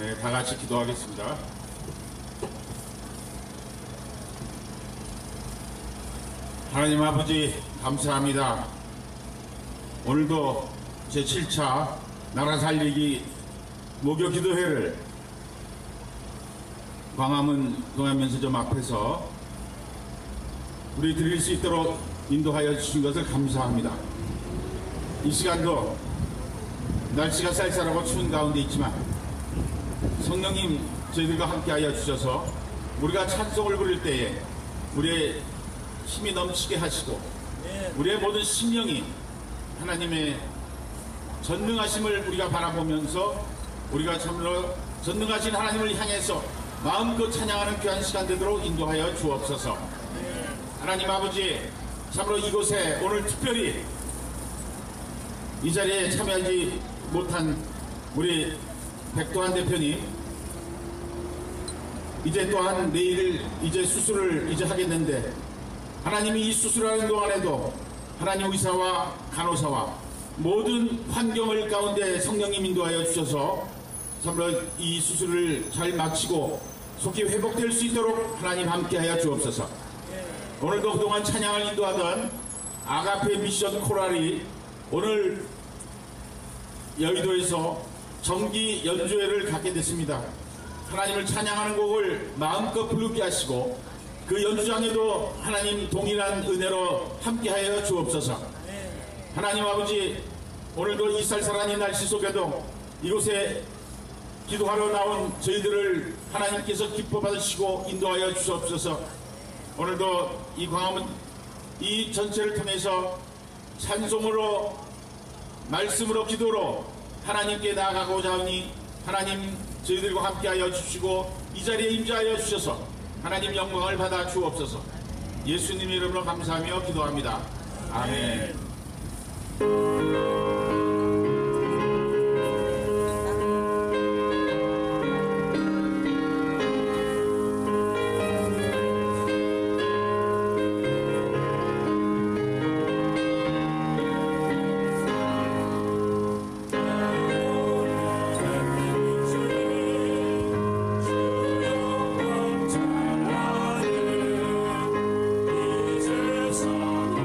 네, 다 같이 기도하겠습니다. 하나님 아버지 감사합니다. 오늘도 제7차 나라 살리기 목요 기도회를 광화문 동안면서점 앞에서 우리 드릴 수 있도록 인도하여 주신 것을 감사합니다. 이 시간도 날씨가 쌀쌀하고 추운 가운데 있지만 성령님 저희들과 함께하여 주셔서 우리가 찬송을 부를 때에 우리의 힘이 넘치게 하시고 우리의 모든 심령이 하나님의 전능하심을 우리가 바라보면서 우리가 참으로 전능하신 하나님을 향해서 마음껏 찬양하는 귀한 시간 되도록 인도하여 주옵소서. 하나님 아버지, 참으로 이곳에 오늘 특별히 이 자리에 참여하지 못한 우리 백도환 대표님, 이제 또한 내일 이제 수술을 이제 하겠는데 하나님이 이 수술하는 동안에도 하나님 의사와 간호사와 모든 환경을 가운데 성령님 인도하여 주셔서 참으로 이 수술을 잘 마치고 속히 회복될 수 있도록 하나님 함께하여 주옵소서. 오늘도 그동안 찬양을 인도하던 아가페 미션 코랄이 오늘 여의도에서 정기 연주회를 갖게 됐습니다. 하나님을 찬양하는 곡을 마음껏 부르게 하시고 그 연주장에도 하나님 동일한 은혜로 함께하여 주옵소서. 하나님 아버지, 오늘도 이 쌀쌀한 날씨 속에도 이곳에 기도하러 나온 저희들을 하나님께서 기뻐 받으시고 인도하여 주옵소서. 오늘도 이 광화문 이 전체를 통해서 찬송으로 말씀으로 기도로 하나님께 나아가고자 하니 하나님 저희들과 함께하여 주시고 이 자리에 임재하여 주셔서 하나님 영광을 받아 주옵소서. 예수님 이름으로 감사하며 기도합니다. 아멘. 이제 사랑을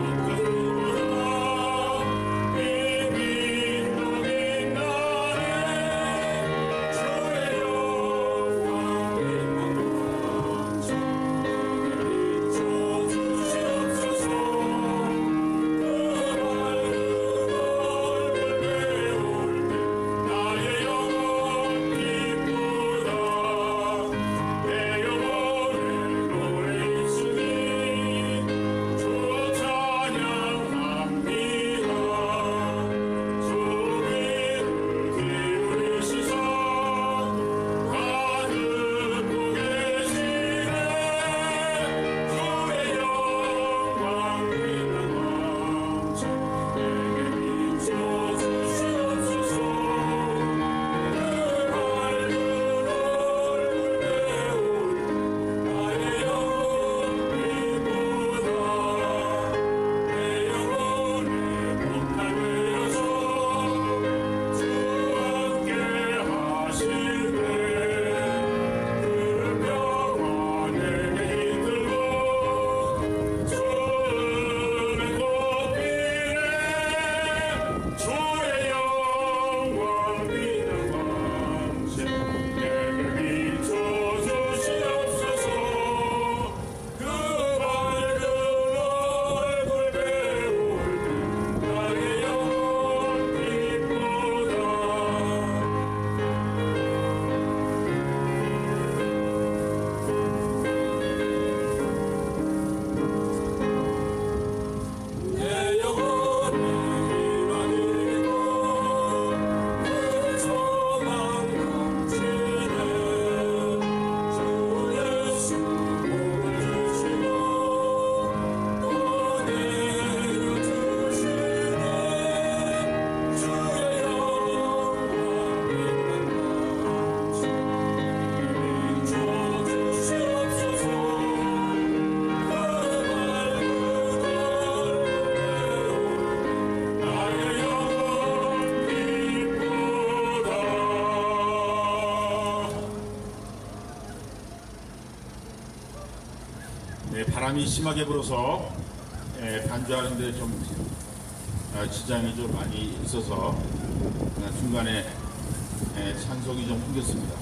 바람이 심하게 불어서 반주하는데 좀 지장이 좀 많이 있어서 중간에 찬송이 좀 끊겼습니다.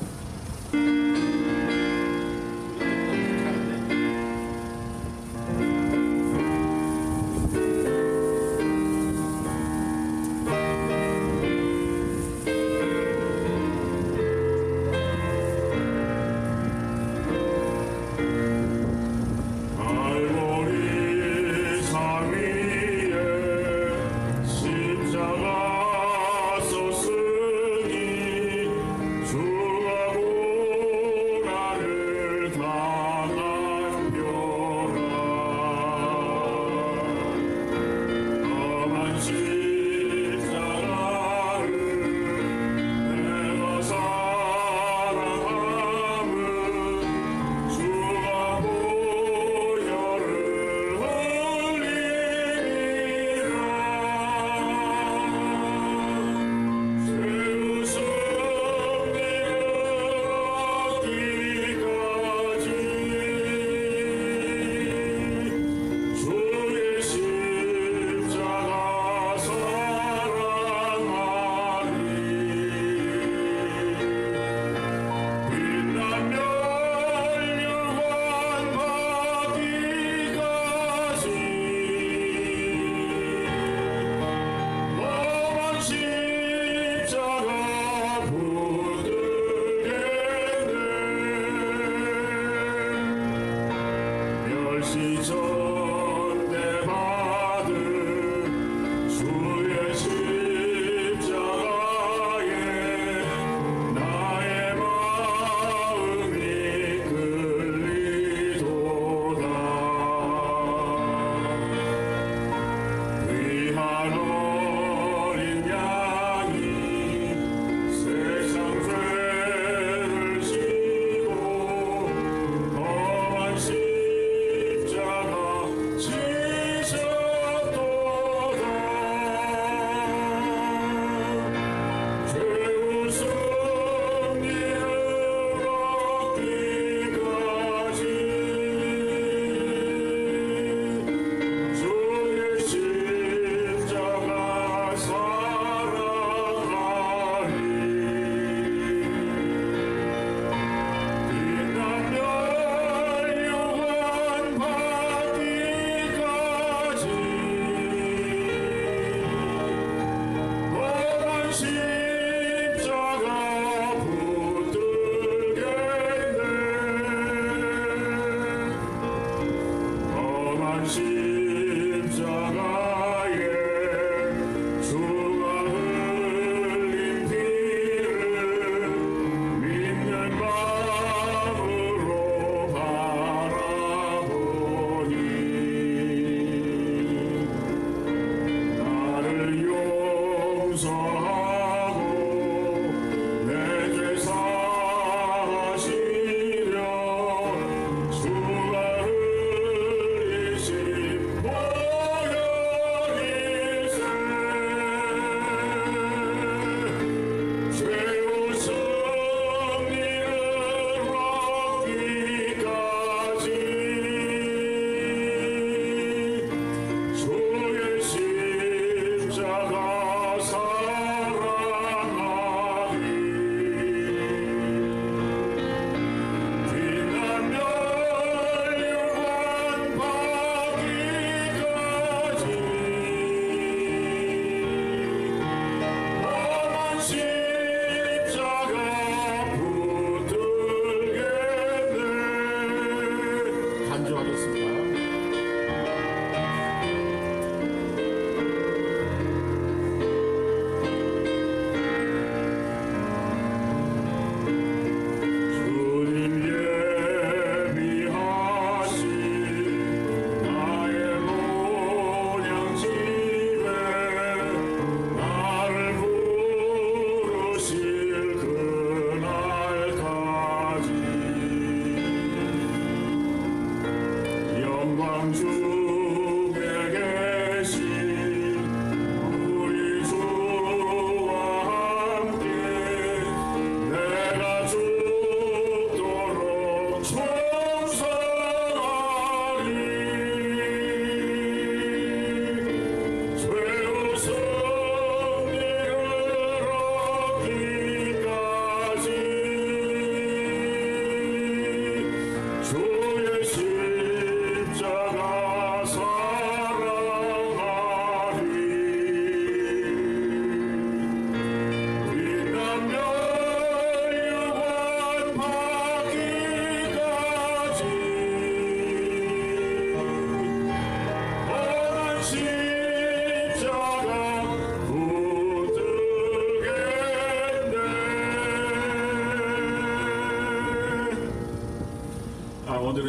주가 고난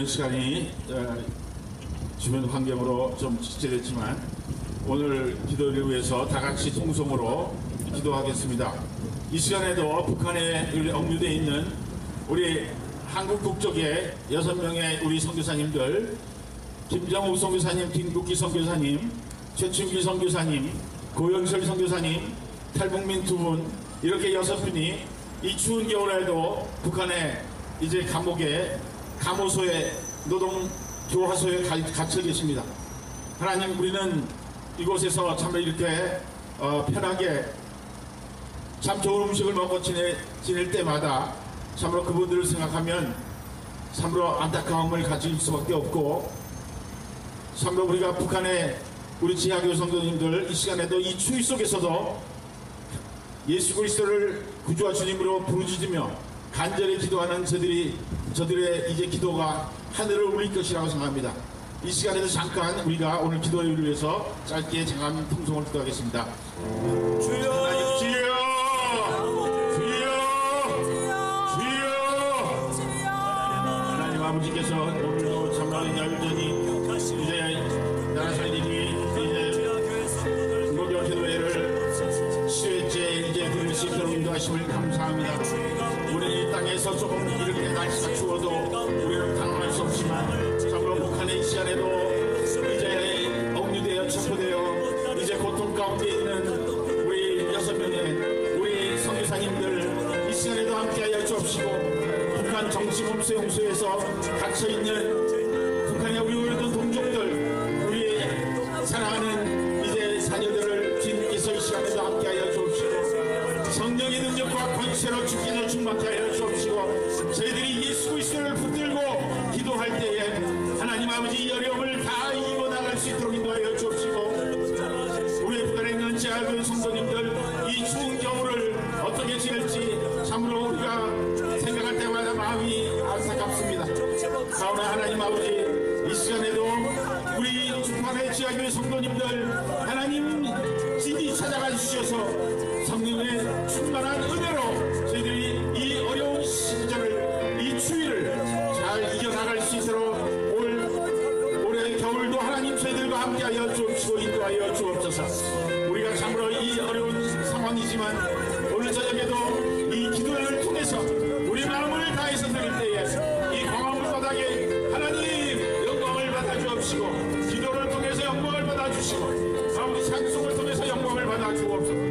오랜 시간이 주변 환경으로 좀 지체됐지만 오늘 기도를 위해서 다 같이 통성으로 기도하겠습니다. 이 시간에도 북한에 억류되어 있는 우리 한국 국적의 6명의 우리 선교사님들, 김정욱 선교사님, 김국기 선교사님, 최춘기 선교사님, 고영철 선교사님, 탈북민 2분, 이렇게 6분이 이 추운 겨울에도 북한에 이제 감옥에, 감호소에, 노동교화소에 갇혀 계십니다. 하나님, 우리는 이곳에서 참 이렇게 편하게 참 좋은 음식을 먹고 지낼 때마다 참으로 그분들을 생각하면 참으로 안타까움을 가질 수밖에 없고, 참으로 우리가 북한의 우리 지하교 성도님들 이 시간에도 이 추위 속에서도 예수 그리스도를 구주와 주님으로 부르짖으며 간절히 기도하는 저들의 이제 기도가 하늘을 울릴 것이라고 생각합니다. 이 시간에도 잠깐 우리가 오늘 기도를 위해서 짧게 잠깐 통성을 기도하겠습니다. 주여, 주여, 하나님 아버지께서 오늘도 참으로 얌전히 이제 나라사님이 이제 목요 기도회를 10회째 이제 들을 수 있도록 인도하심을 감사합니다. 우리는 이 땅에서 조금 이렇게 날씨가 추워도 우리는 당황할 수 없지만 참으로 북한의 이 시간에도 이제 억류되어 체포되어 이제 고통 가운데 있는 우리 6명의 우리 선교사님들 이 시간에도 함께하여 주옵시고, 북한 정치범죄 용소에서 갇혀있는 북한의 우리 모든 동족들, 우리 사랑하는 이제 자녀들을 주님께서 이 시간에도 함께하여 주옵시고, 성령의 능력과 권세로 주께서 충만케 하여 주옵시고, 저희들이 예수 그리스도를 붙들고 기도할 때에 하나님 아버지 이 어려움을 다 이겨 나갈 수 있도록 인도하여 주옵시고, 우리 북한에 있는 지하교회 성도님들 이 추운 겨울을 어떻게 지낼지 참으로 우리가 생각할 때마다 마음이 안타깝습니다. 그러나 하나님 아버지 이 시간에도 우리 북한의 지하교회 성도님들 하나님 진히 찾아가 주셔서 성령의 충만한 은혜로 저희들이 이 어려운 시절을, 이 추위를 잘 이겨나갈 수 있도록 올해 겨울도 하나님 저희들과 함께하여 주옵시고 인도하여 주옵소서. 우리가 참으로 이 어려운 상황이지만 오늘 저녁에도 이 기도를 통해서 우리 마음을 다해서 드릴 때에 이 광화문 바닥에 하나님 영광을 받아 주옵시고, 기도를 통해서 영광을 받아 주시고, 아버지 찬송을 통해서 영광을 받아 주옵소서.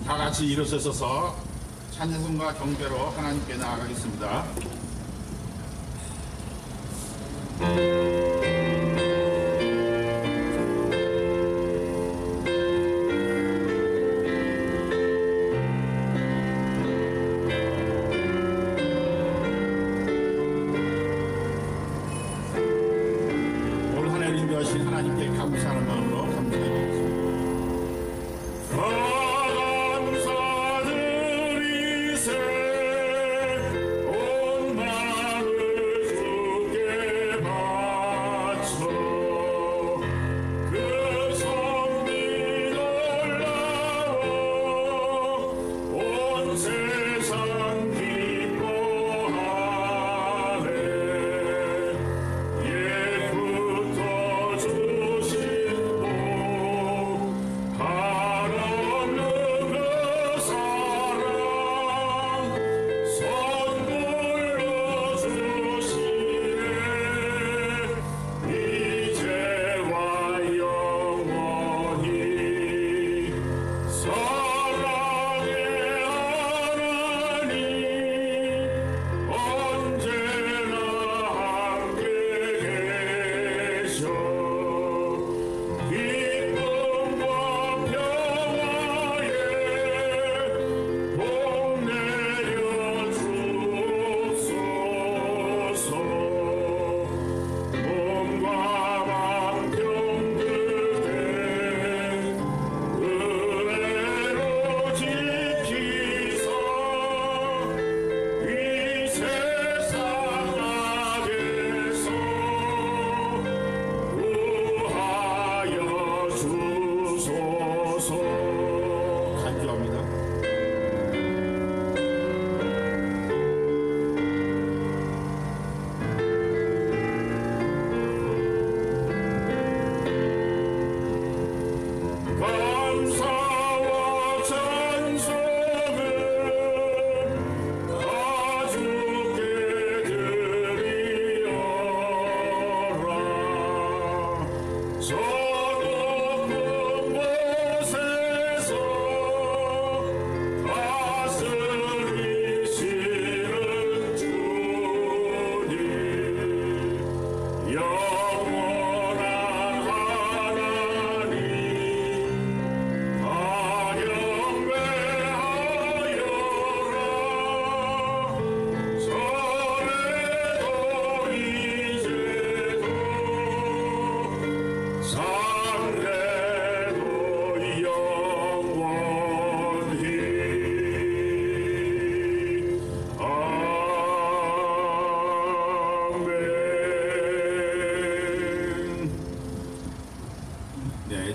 다 같이 일어서서 찬송과 경배로 하나님께 나아가겠습니다. 올 한 해를 인도하신 하나님께 감사하는 마음으로 감사드리겠습니다. 온 마음을 주께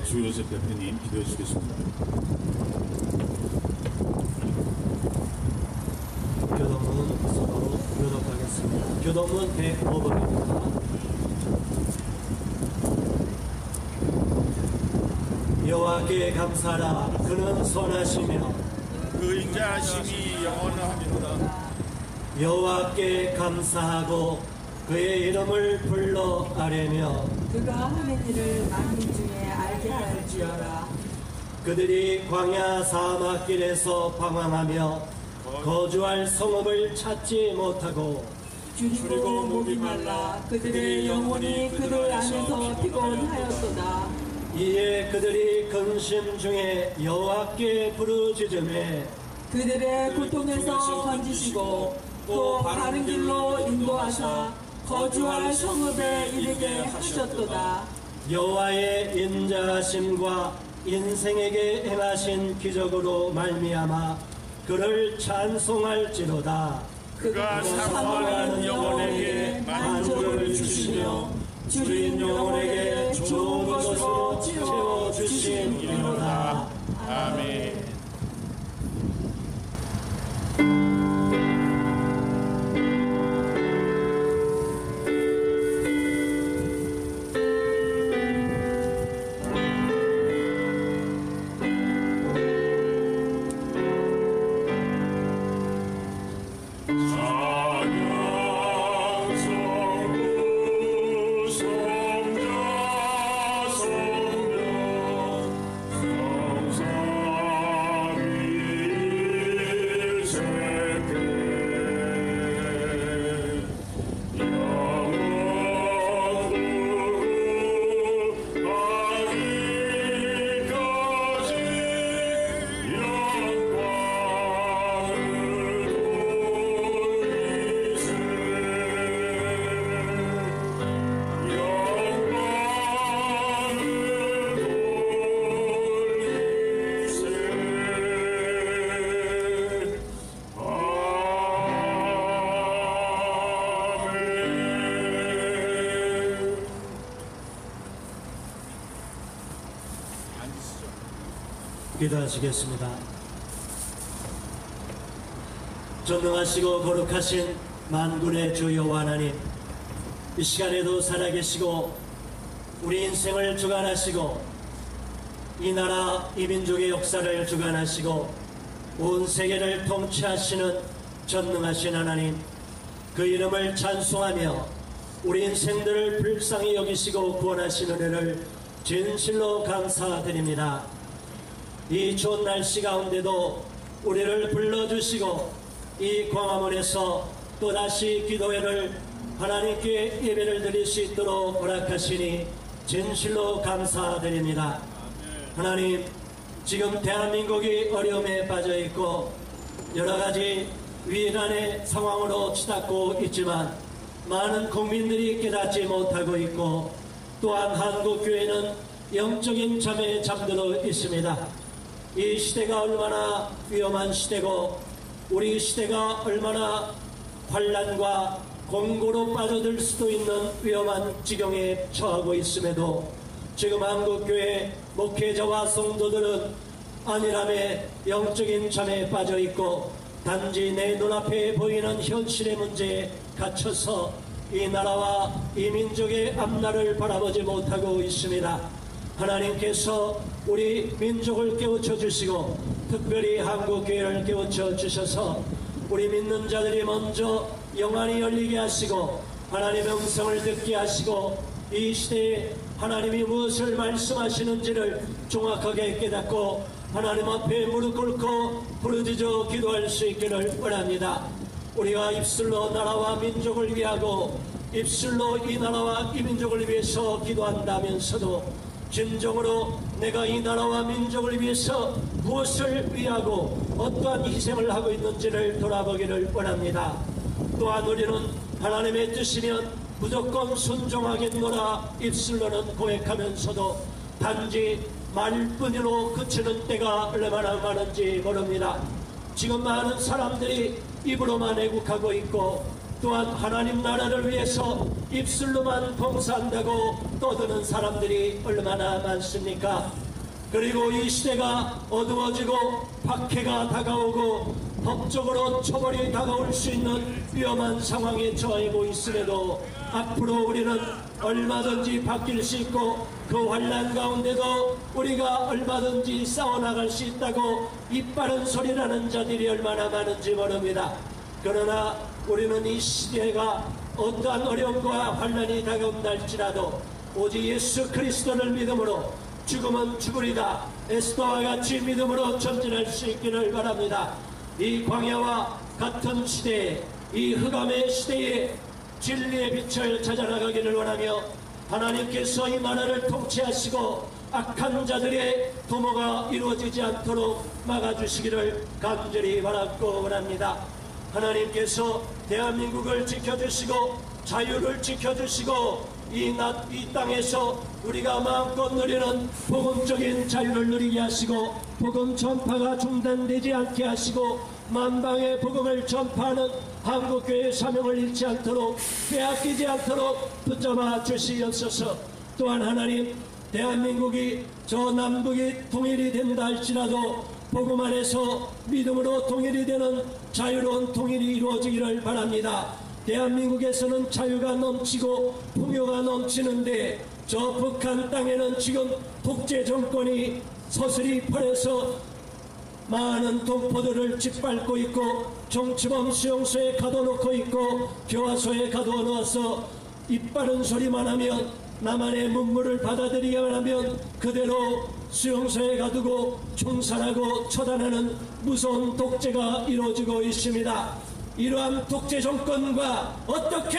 주요셉 대표님 기도해 주시겠습니다. 교도문 서로 교독하겠습니다. 교도문 105번입니다. 여호와께 감사하라. 그는 선하시며 그 인자하심이 영원하리로다. 여호와께 감사하고 그의 이름을 불러 아뢰며 그가 하는 일을 만민 중에 알게 할지어라. 그들이 광야 사막길에서 방황하며 거주할 성읍을 찾지 못하고 줄이고 목이 말라 그들의 영혼이 그들 안에서 피곤하였도다. 이에 그들이 근심 중에 여호와께 부르짖으매 그들의 고통에서 건지시고 또 바른 길로 인도하사 거주할 성읍에 이르게 하셨도다. 여호와의 인자하심과 인생에게 행하신 기적으로 말미암아 그를 찬송할지로다. 그가 사모하는 영혼에게 만족을 주시며 줄인 영혼에게 좋은 것으로 채워주시리로다. 아멘. 기도하시겠습니다. 전능하시고 거룩하신 만군의 주 여호와 하나님, 이 시간에도 살아계시고 우리 인생을 주관하시고 이 나라 이 민족의 역사를 주관하시고 온 세계를 통치하시는 전능하신 하나님, 그 이름을 찬송하며 우리 인생들을 불쌍히 여기시고 구원하신 은혜를 진실로 감사드립니다. 이 좋은 날씨 가운데도 우리를 불러주시고 이 광화문에서 또다시 기도회를 하나님께 예배를 드릴 수 있도록 허락하시니 진실로 감사드립니다. 하나님, 지금 대한민국이 어려움에 빠져있고 여러가지 위난의 상황으로 치닫고 있지만 많은 국민들이 깨닫지 못하고 있고 또한 한국교회는 영적인 잠에 잠들어 있습니다. 이 시대가 얼마나 위험한 시대고 우리 시대가 얼마나 환난과 공고로 빠져들 수도 있는 위험한 지경에 처하고 있음에도 지금 한국교회 목회자와 성도들은 안일함에 영적인 잠에 빠져있고 단지 내 눈앞에 보이는 현실의 문제에 갇혀서 이 나라와 이 민족의 앞날을 바라보지 못하고 있습니다. 하나님께서 우리 민족을 깨우쳐 주시고 특별히 한국교회를 깨우쳐 주셔서 우리 믿는 자들이 먼저 영안이 열리게 하시고 하나님의 음성을 듣게 하시고 이 시대에 하나님이 무엇을 말씀하시는지를 정확하게 깨닫고 하나님 앞에 무릎 꿇고 부르짖어 기도할 수 있기를 원합니다. 우리가 입술로 나라와 민족을 위하고 입술로 이 나라와 이 민족을 위해서 기도한다면서도 진정으로 내가 이 나라와 민족을 위해서 무엇을 위하고 어떠한 희생을 하고 있는지를 돌아보기를 원합니다. 또한 우리는 하나님의 뜻이면 무조건 순종하겠노라 입술로는 고백하면서도 단지 말뿐으로 그치는 때가 얼마나 많은지 모릅니다. 지금 많은 사람들이 입으로만 애국하고 있고 또한 하나님 나라를 위해서 입술로만 봉사한다고 떠드는 사람들이 얼마나 많습니까? 그리고 이 시대가 어두워지고 박해가 다가오고 법적으로 처벌이 다가올 수 있는 위험한 상황에 처하고 있음에도 앞으로 우리는 얼마든지 바뀔 수 있고 그 환난 가운데도 우리가 얼마든지 싸워나갈 수 있다고 이빠른 소리라는 자들이 얼마나 많은지 모릅니다. 그러나 우리는 이 시대가 어떠한 어려움과 환난이 다가온다 할지라도 오직 예수 그리스도를 믿음으로 죽음은 죽으리다 에스더와 같이 믿음으로 전진할 수 있기를 바랍니다. 이 광야와 같은 시대에 이 흑암의 시대에 진리의 빛을 찾아나가기를 원하며 하나님께서 이 나라를 통치하시고 악한 자들의 도모가 이루어지지 않도록 막아주시기를 간절히 바라고 원합니다. 하나님께서 대한민국을 지켜주시고 자유를 지켜주시고 이 땅에서 우리가 마음껏 누리는 복음적인 자유를 누리게 하시고 복음 전파가 중단되지 않게 하시고 만방의 복음을 전파하는 한국교회의 사명을 잃지 않도록 빼앗기지 않도록 붙잡아 주시옵소서. 또한 하나님 대한민국이 저 남북이 통일이 된다 할지라도 복음 안에서 믿음으로 통일이 되는 자유로운 통일이 이루어지기를 바랍니다. 대한민국에서는 자유가 넘치고 풍요가 넘치는데 저 북한 땅에는 지금 독재 정권이 서슬이 펄에서 많은 동포들을 짓밟고 있고 정치범 수용소에 가둬놓고 있고 교화소에 가둬놓아서 입바른 소리만 하면 나만의 문물을 받아들이기만 하면 그대로 수용소에 가두고 총살하고 처단하는 무서운 독재가 이루어지고 있습니다. 이러한 독재 정권과 어떻게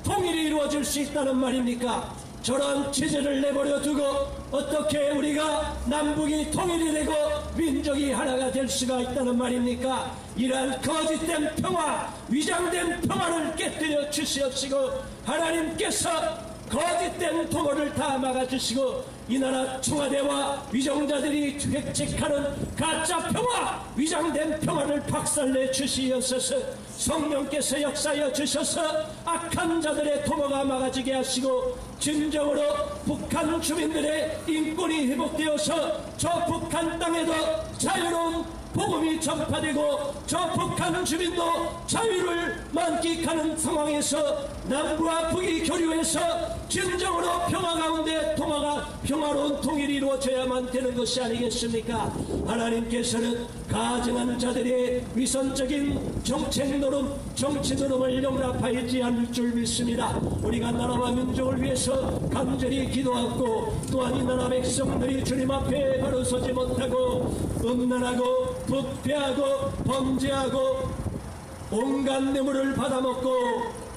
통일이 이루어질 수 있다는 말입니까? 저런 체제를 내버려 두고 어떻게 우리가 남북이 통일이 되고 민족이 하나가 될 수가 있다는 말입니까? 이러한 거짓된 평화, 위장된 평화를 깨뜨려 주시옵시고 하나님께서 거짓된 도모를 다 막아주시고 이 나라 청와대와 위정자들이 획책하는 가짜 평화, 위장된 평화를 박살내 주시옵소서. 성령께서 역사하여 주셔서 악한 자들의 도모가 막아지게 하시고 진정으로 북한 주민들의 인권이 회복되어서 저 북한 땅에도 자유로운 복음이 전파되고 저 북한 주민도 자유를 만끽하는 상황에서 남부와 북이 교류해서 진정으로 평화 가운데 평화로운 통일이 이루어져야만 되는 것이 아니겠습니까? 하나님께서는 가증한 자들의 위선적인 정책 노름, 정치 노름을 용납하지 않을 줄 믿습니다. 우리가 나라와 민족을 위해서 간절히 기도하고 또한 이 나라 백성들이 주님 앞에 바로 서지 못하고 음란하고 부패하고 범죄하고 온갖 뇌물을 받아먹고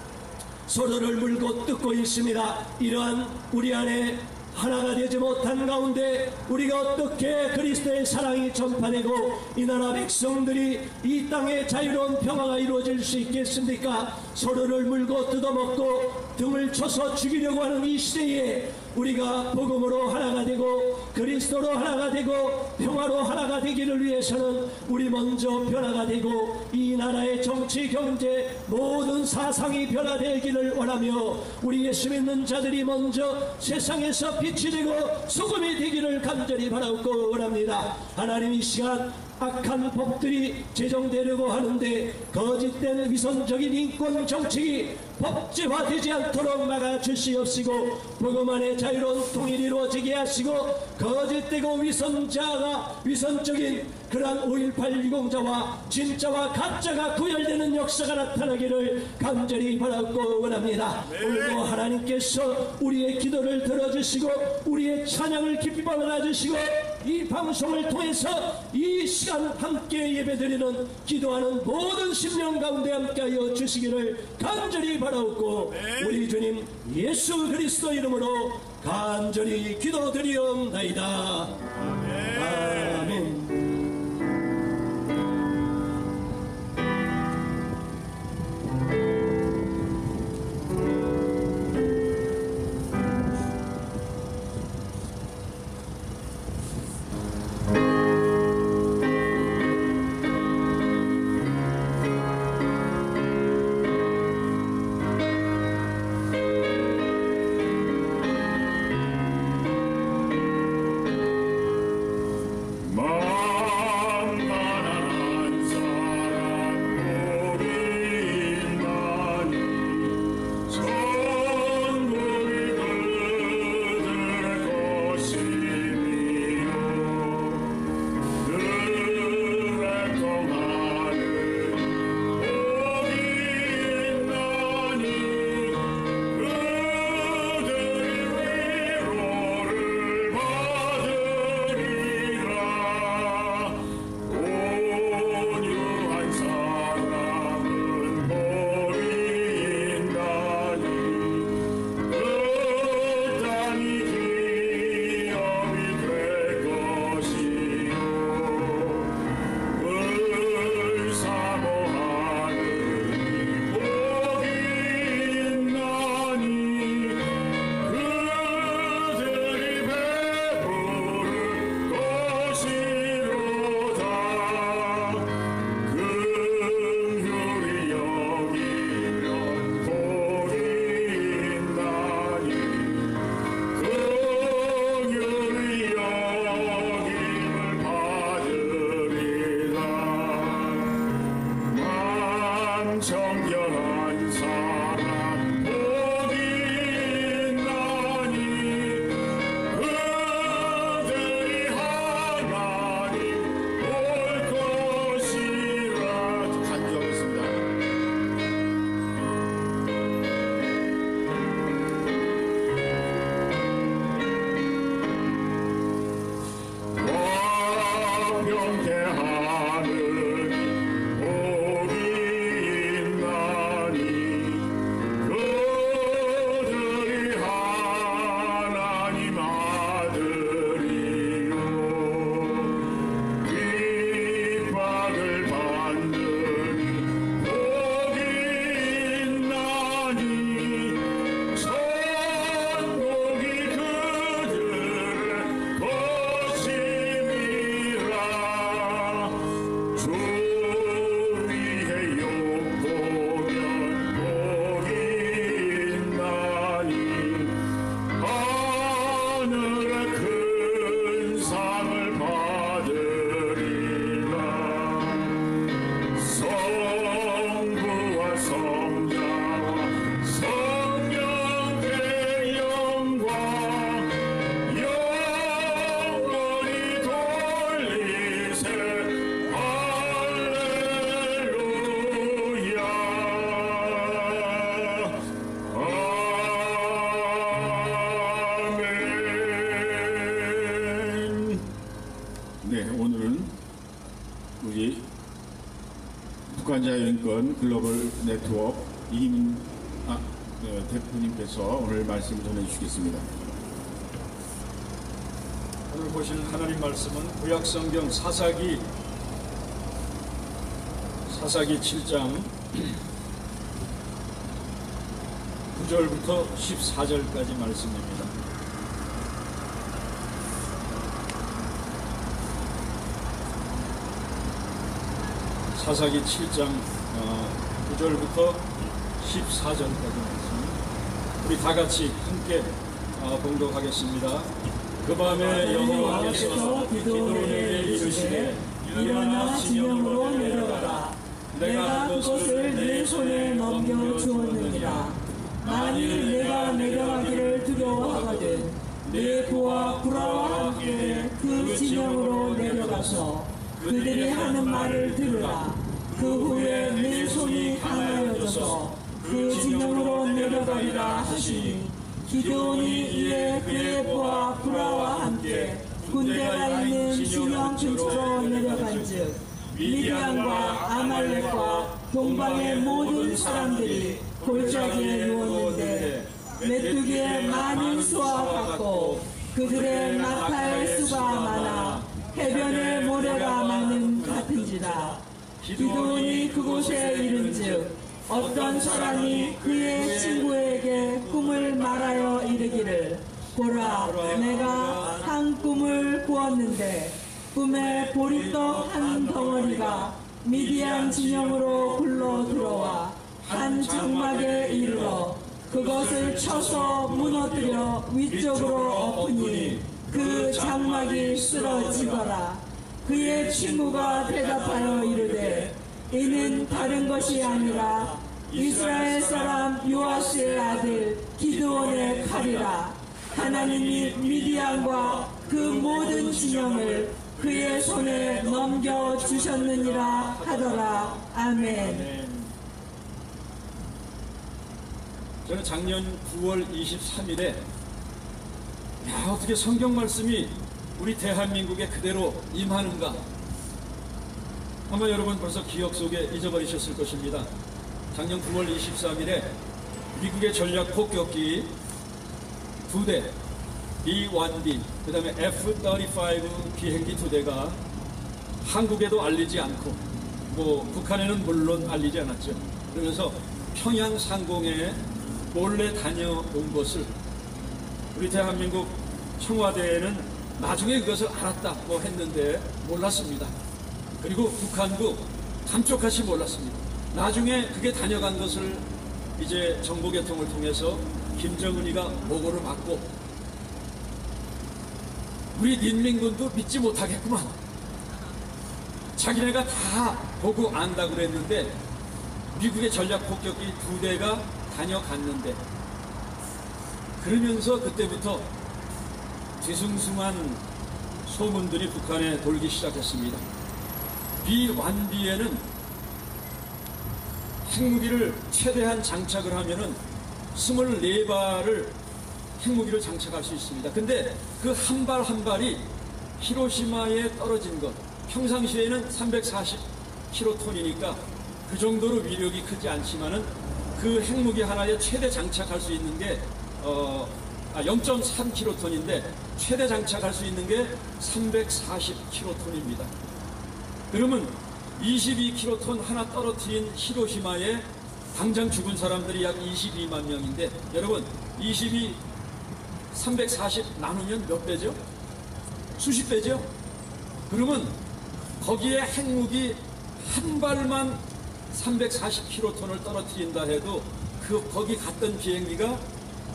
서로를 물고 뜯고 있습니다. 이러한 우리 안에 하나가 되지 못한 가운데 우리가 어떻게 그리스도의 사랑이 전파되고 이 나라 백성들이 이 땅에 자유로운 평화가 이루어질 수 있겠습니까? 서로를 물고 뜯어먹고 등을 쳐서 죽이려고 하는 이 시대에 우리가 복음으로 하나가 되고 그리스도로 하나가 되고 평화로 하나가 되기를 위해서는 우리 먼저 변화가 되고 이 나라의 정치, 경제 모든 사상이 변화되기를 원하며 우리 예수 믿는 자들이 먼저 세상에서 빛이 되고 소금이 되기를 간절히 바라고 원합니다. 하나님 이 시간 악한 법들이 제정되려고 하는데 거짓된 위선적인 인권 정책이 법제화되지 않도록 막아주시옵시고 복음 안에 자유로운 통일이 이루어지게 하시고 거짓되고 위선적인 그러한 5.18 유공자와 진짜와 가짜가 구별되는 역사가 나타나기를 간절히 바라고 원합니다. 오늘도 하나님께서 우리의 기도를 들어주시고 우리의 찬양을 깊이 받아주시고 이 방송을 통해서 이 시간 함께 예배드리는 기도하는 모든 심령 가운데 함께하여 주시기를 간절히 바라옵고 우리 주님 예수 그리스도 이름으로 간절히 기도드리옵나이다. 아멘. 인권자유인권 글로벌 네트워크 이기민 대표님께서 오늘 말씀 전해주시겠습니다. 오늘 보실 하나님 말씀은 구약성경 사사기 7장 9절부터 14절까지 말씀입니다. 사사기 7장 9절부터 14절까지 말씀 우리 다 같이 함께 봉독하겠습니다. 그 밤에 여호와께서 기드온에게 이르시되 일어나 진영으로 내려가라. 내가 그것을 내 손에 넘겨주었느니라. 만일 내가 내려가기를 두려워하거든 내 부하 구라와 함께 그 진영으로 내려가서 그들이 하는 말을 들으라. 그 후에 내 손이 강하여져서 그 진영으로 내려가리라 하시니 기드온이 이에 그의 부하 구라와 함께 군대가 있는 진영 근처로 내려간즉 미디안과 아말렉과 동방의 모든 사람들이 골짜기에 누웠는데 메뚜기의 많은 수와 같고 그들의 나팔 수가 많아 해변의 모래가 많은 같은지라. 기드온이 그곳에 이른즉 어떤 사람이 그의 친구에게 꿈을 말하여 이르기를 보라, 내가 한 꿈을 꾸었는데 꿈에 보리떡 한 덩어리가 미디안 진영으로 굴러 들어와 한 장막에 이르러 그것을 쳐서 무너뜨려 위쪽으로 엎으니 그 장막이 쓰러지더라. 그의 친구가 대답하여 이르되 이는 다른 것이 아니라 이스라엘 사람 요아스의 아들 기드온의 칼이라. 하나님이 미디안과 그 모든 진영을 그의 손에 넘겨주셨느니라 하더라. 아멘. 저는 작년 9월 23일에 어떻게 성경 말씀이 우리 대한민국에 그대로 임하는가? 아마 여러분 벌써 기억 속에 잊어버리셨을 것입니다. 작년 9월 23일에 미국의 전략 폭격기 2대 B-1B 그 다음에 F-35 비행기 2대가 한국에도 알리지 않고 북한에는 물론 알리지 않았죠. 그러면서 평양 상공에 몰래 다녀온 것을 우리 대한민국 청와대에는 나중에 그것을 알았다고 했는데 몰랐습니다. 그리고 북한도 감쪽같이 몰랐습니다. 나중에 그게 다녀간 것을 이제 정보개통을 통해서 김정은이가 보고를 받고 우리 인민군도 믿지 못하겠구만. 자기네가 다 보고 안다고 그랬는데 미국의 전략폭격기 2대가 다녀갔는데 그러면서 그때부터 뒤숭숭한 소문들이 북한에 돌기 시작했습니다. B-1B에는 핵무기를 최대한 장착을 하면은 24발을 핵무기를 장착할 수 있습니다. 근데 그 한 발 한 발이 히로시마에 떨어진 것, 평상시에는 340킬로톤이니까 그 정도로 위력이 크지 않지만은 그 핵무기 하나에 최대 장착할 수 있는 게 0.3킬로톤인데 최대 장착할 수 있는 게 340킬로톤입니다. 그러면 22킬로톤 하나 떨어뜨린 히로시마에 당장 죽은 사람들이 약 22만 명인데 여러분 340 나누면 몇 배죠? 수십 배죠? 그러면 거기에 핵무기 한 발만 340킬로톤을 떨어뜨린다 해도 거기 갔던 비행기가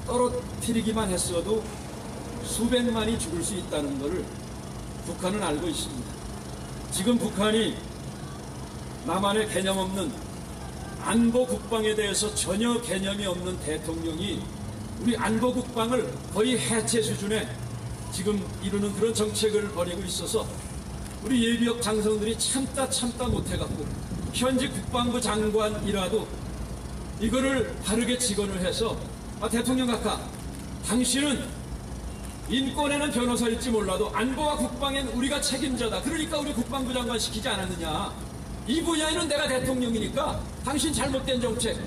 떨어뜨리기만 했어도 수백만이 죽을 수 있다는 것을 북한은 알고 있습니다. 지금 북한이 남한의 개념 없는 안보 국방에 대해서 전혀 개념이 없는 대통령이 우리 안보 국방을 거의 해체 수준에 지금 이루는 그런 정책을 벌이고 있어서 우리 예비역 장성들이 참다 못해갖고 현직 국방부 장관이라도 이거를 바르게 직언을 해서 대통령 각하, 당신은 인권에는 변호사일지 몰라도 안보와 국방엔 우리가 책임자다. 그러니까 우리 국방부 장관 시키지 않았느냐. 이 분야에는 내가 대통령이니까 당신 잘못된 정책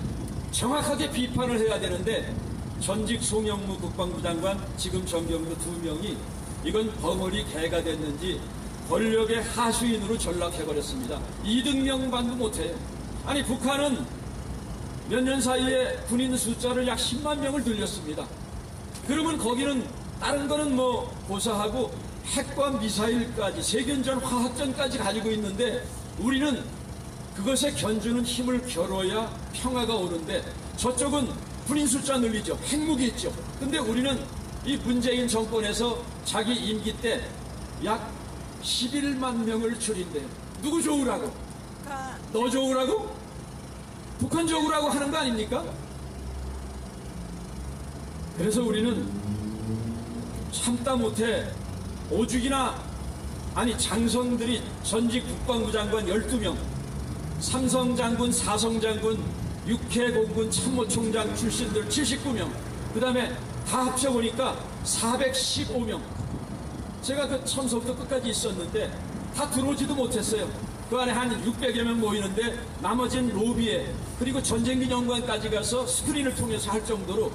정확하게 비판을 해야 되는데 전직 송영무 국방부 장관, 지금 정경루 두 명이 이건 벙어리 개가 됐는지 권력의 하수인으로 전락해버렸습니다. 이등명반도 못해요. 아니 북한은 몇 년 사이에 군인 숫자를 약 10만 명을 늘렸습니다. 그러면 거기는 다른 거는 뭐 고사하고 핵과 미사일까지 세견전 화학전까지 가지고 있는데 우리는 그것에 견주는 힘을 겨뤄야 평화가 오는데 저쪽은 군인 숫자 늘리죠. 핵무기 있죠. 근데 우리는 이 문재인 정권에서 자기 임기 때 약 11만 명을 줄인대요. 누구 좋으라고? 너 좋으라고? 북한 좋으라고 하는 거 아닙니까? 그래서 우리는 참다 못해 오죽이나 아니 장성들이 전직 국방부 장관 12명, 삼성 장군, 사성 장군, 육해 공군 참모총장 출신들 79명, 그 다음에 다 합쳐보니까 415명. 제가 그 처음부터 끝까지 있었는데 다 들어오지도 못했어요. 그 안에 한 600여 명 모이는데 나머지는 로비에 그리고 전쟁기념관까지 가서 스크린을 통해서 할 정도로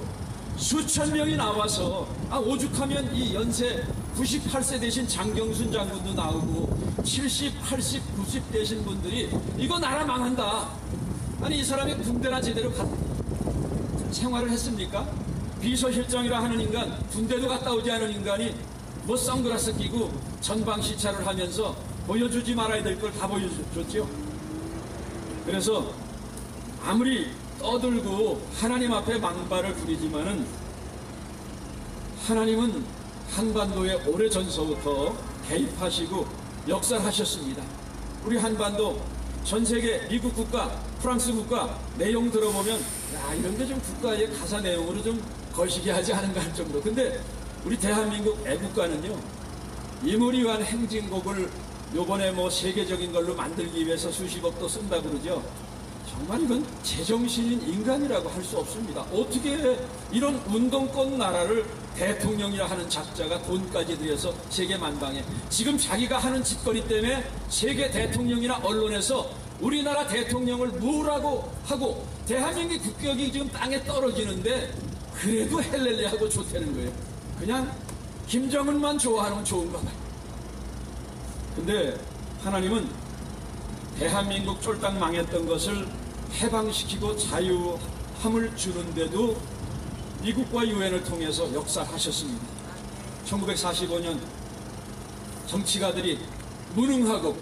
수천 명이 나와서 오죽하면 이 연세 98세 되신 장경순 장군도 나오고 70, 80, 90 되신 분들이 이거 나라 망한다. 아니 이 사람이 군대나 제대로 생활을 했습니까? 비서실장이라 하는 인간, 군대도 갔다 오지 않은 인간이 뭐 선글라스 끼고 전방시찰을 하면서 보여주지 말아야 될 걸 다 보여줬죠. 그래서 아무리 떠들고 하나님 앞에 망발을 부리지만은 하나님은 한반도에 오래전서부터 개입하시고 역사하셨습니다. 우리 한반도 전 세계 미국 국가, 프랑스 국가 내용 들어보면 야 이런데 좀 국가의 가사 내용으로 좀 거시기 하지 않은가 할 정도. 근데 우리 대한민국 애국가는요 이무리완 행진곡을 요번에 뭐 세계적인 걸로 만들기 위해서 수십억도 쓴다 그러죠. 정말 이건 제정신인 인간이라고 할 수 없습니다. 어떻게 이런 운동권 나라를 대통령이라 하는 작자가 돈까지 들여서 세계 만방에 지금 자기가 하는 짓거리 때문에 세계 대통령이나 언론에서 우리나라 대통령을 뭐라고 하고 대한민국 국격이 지금 땅에 떨어지는데 그래도 헬렐레 하고 좋다는 거예요. 그냥 김정은만 좋아하는 좋은가 봐요. 근데 하나님은 대한민국 쫄딱 망했던 것을 해방시키고 자유함을 주는데도 미국과 유엔을 통해서 역사하셨습니다. 1945년 정치가들이 무능하고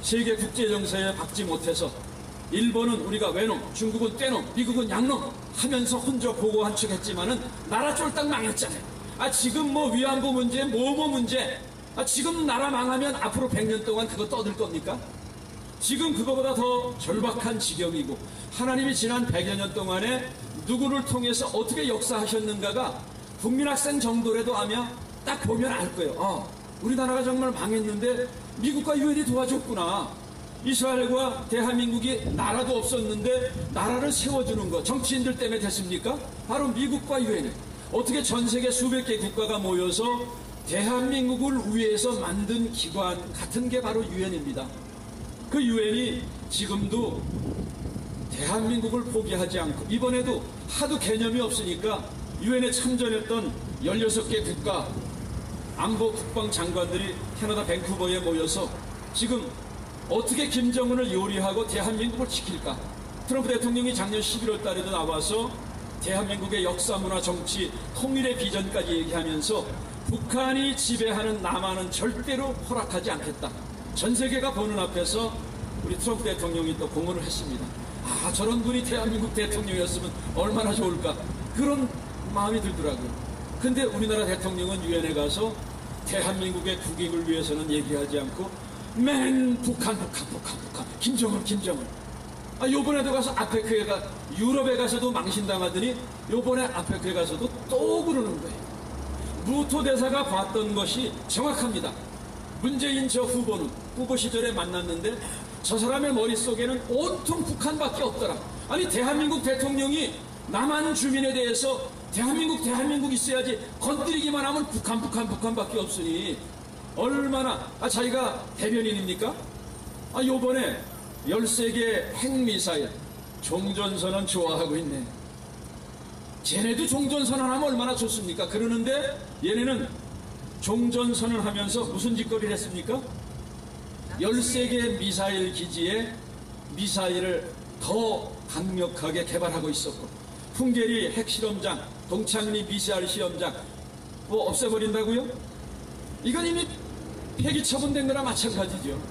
세계 국제정세에 박지 못해서 일본은 우리가 외놈, 중국은 떼놈, 미국은 양놈 하면서 혼자 보고한 척 했지만은 나라 쫄딱 망했잖아요. 지금 뭐 위안부 문제, 뭐뭐 문제, 지금 나라 망하면 앞으로 100년 동안 그거 떠들 겁니까? 지금 그거보다 더 절박한 지경이고 하나님이 지난 100여 년 동안에 누구를 통해서 어떻게 역사하셨는가가 국민학생 정도라도 아마 딱 보면 알 거예요. 우리나라가 정말 망했는데 미국과 유엔이 도와줬구나. 이스라엘과 대한민국이 나라도 없었는데 나라를 세워주는 거 정치인들 때문에 됐습니까? 바로 미국과 유엔이 어떻게 전 세계 수백 개 국가가 모여서 대한민국을 위해서 만든 기관 같은 게 바로 유엔입니다. 그 유엔이 지금도 대한민국을 포기하지 않고 이번에도 하도 개념이 없으니까 유엔에 참전했던 16개 국가 안보 국방 장관들이 캐나다 밴쿠버에 모여서 지금 어떻게 김정은을 요리하고 대한민국을 지킬까? 트럼프 대통령이 작년 11월 달에도 나와서 대한민국의 역사, 문화, 정치, 통일의 비전까지 얘기하면서 북한이 지배하는 남한은 절대로 허락하지 않겠다. 전 세계가 보는 앞에서 우리 트럼프 대통령이 또 공언을 했습니다. 저런 분이 대한민국 대통령이었으면 얼마나 좋을까. 그런 마음이 들더라고요. 근데 우리나라 대통령은 유엔에 가서 대한민국의 국익을 위해서는 얘기하지 않고 맨 북한 김정은 요번에도 가서 아페크에 유럽에 가서도 망신당하더니 요번에 아페크에 가서도 또 그러는 거예요. 루토 대사가 봤던 것이 정확합니다. 문재인 저 후보는 후보 시절에 만났는데 저 사람의 머릿속에는 온통 북한밖에 없더라. 아니 대한민국 대통령이 남한 주민에 대해서 대한민국 있어야지 건드리기만 하면 북한밖에 없으니 얼마나 자기가 대변인입니까? 요번에 13개 핵미사일 종전선언 좋아하고 있네. 쟤네도 종전선언 하면 얼마나 좋습니까? 그러는데 얘네는 종전선언 하면서 무슨 짓거리를 했습니까? 13개 미사일 기지에 미사일을 더 강력하게 개발하고 있었고, 풍계리 핵실험장, 동창리 미사일 시험장 뭐 없애버린다고요? 이건 이미 폐기 처분된 거나 마찬가지죠.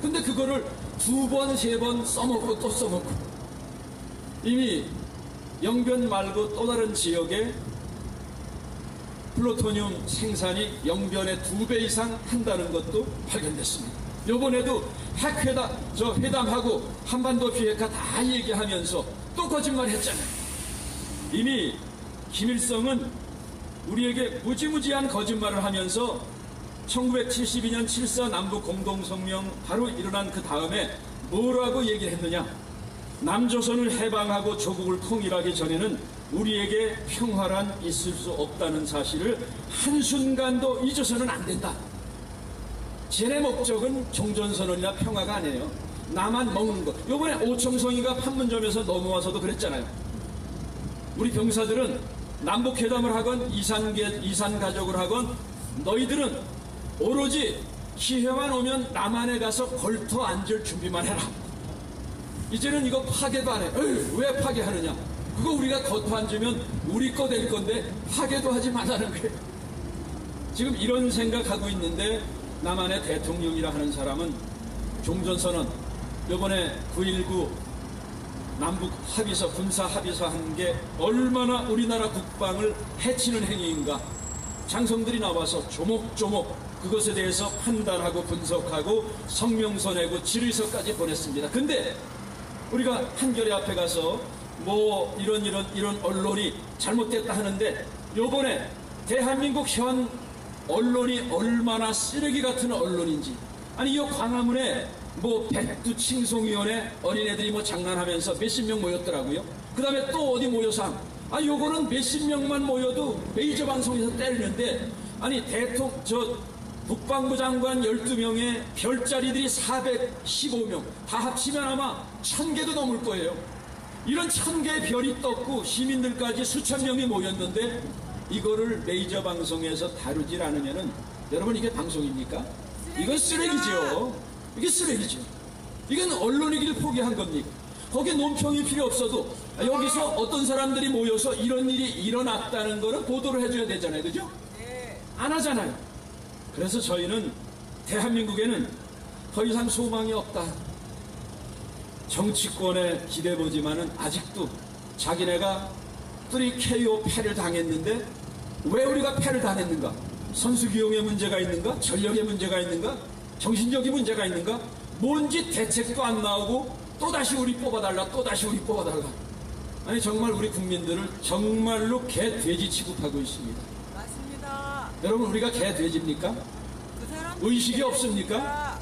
근데 그거를 2번, 3번 써먹고 또 써먹고, 이미 영변 말고 또 다른 지역에 플루토늄 생산이 영변의 2배 이상 한다는 것도 발견됐습니다. 요번에도 회담하고 한반도 비핵화 다 얘기하면서 또 거짓말 했잖아요. 이미 김일성은 우리에게 무지무지한 거짓말을 하면서 1972년 7.4 남북 공동성명 바로 일어난 그 다음에 뭐라고 얘기를 했느냐. 남조선을 해방하고 조국을 통일하기 전에는 우리에게 평화란 있을 수 없다는 사실을 한순간도 잊어서는 안 된다. 쟤네 목적은 종전선언이나 평화가 아니에요. 나만 먹는 거. 요번에 오청성이가 판문점에서 넘어와서도 그랬잖아요. 우리 병사들은 남북회담을 하건 이산가족을 하건 너희들은 오로지 기회만 오면 남한에 가서 걸터 앉을 준비만 해라. 이제는 이거 파괴도 안 해. 왜 파괴하느냐. 그거 우리가 걸터 앉으면 우리 거 될 건데 파괴도 하지 말라는 거예요. 지금 이런 생각하고 있는데 남한의 대통령이라 하는 사람은 종전선언, 요번에 9.19 남북 합의서, 군사 합의서 한 게 얼마나 우리나라 국방을 해치는 행위인가. 장성들이 나와서 조목조목 그것에 대해서 판단하고 분석하고 성명서 내고 질의서까지 보냈습니다. 근데 우리가 한겨레 앞에 가서 뭐 이런 언론이 잘못됐다 하는데, 요번에 대한민국 현 언론이 얼마나 쓰레기 같은 언론인지. 아니, 이 광화문에 뭐 백두칭송위원회 어린애들이 뭐 장난하면서 몇십 명 모였더라고요. 그 다음에 또 어디 모여서 요거는 몇십 명만 모여도 메이저 방송에서 때리는데, 아니 국방부 장관 12명에 별자리들이 415명 다 합치면 아마 1000개도 넘을 거예요. 이런 1000개의 별이 떴고 시민들까지 수천 명이 모였는데 이거를 메이저 방송에서 다루질 않으면은, 여러분 이게 방송입니까? 이건 쓰레기죠. 이게 쓰레기죠. 이건 언론이길 포기한 겁니까? 거기에 논평이 필요 없어도 여기서 어떤 사람들이 모여서 이런 일이 일어났다는 거는 보도를 해줘야 되잖아요. 그죠? 안 하잖아요. 그래서 저희는 대한민국에는 더 이상 소망이 없다. 정치권에 기대보지만은 아직도 자기네가 3KO 패를 당했는데 왜 우리가 패를 당했는가? 선수 기용에 문제가 있는가? 전력에 문제가 있는가? 정신적인 문제가 있는가? 뭔지 대책도 안 나오고 또다시 우리 뽑아달라, 또다시 우리 뽑아달라. 아니 정말 우리 국민들을 정말로 개 돼지 취급하고 있습니다. 맞습니다. 여러분 우리가 개 돼지입니까? 의식이 없습니까?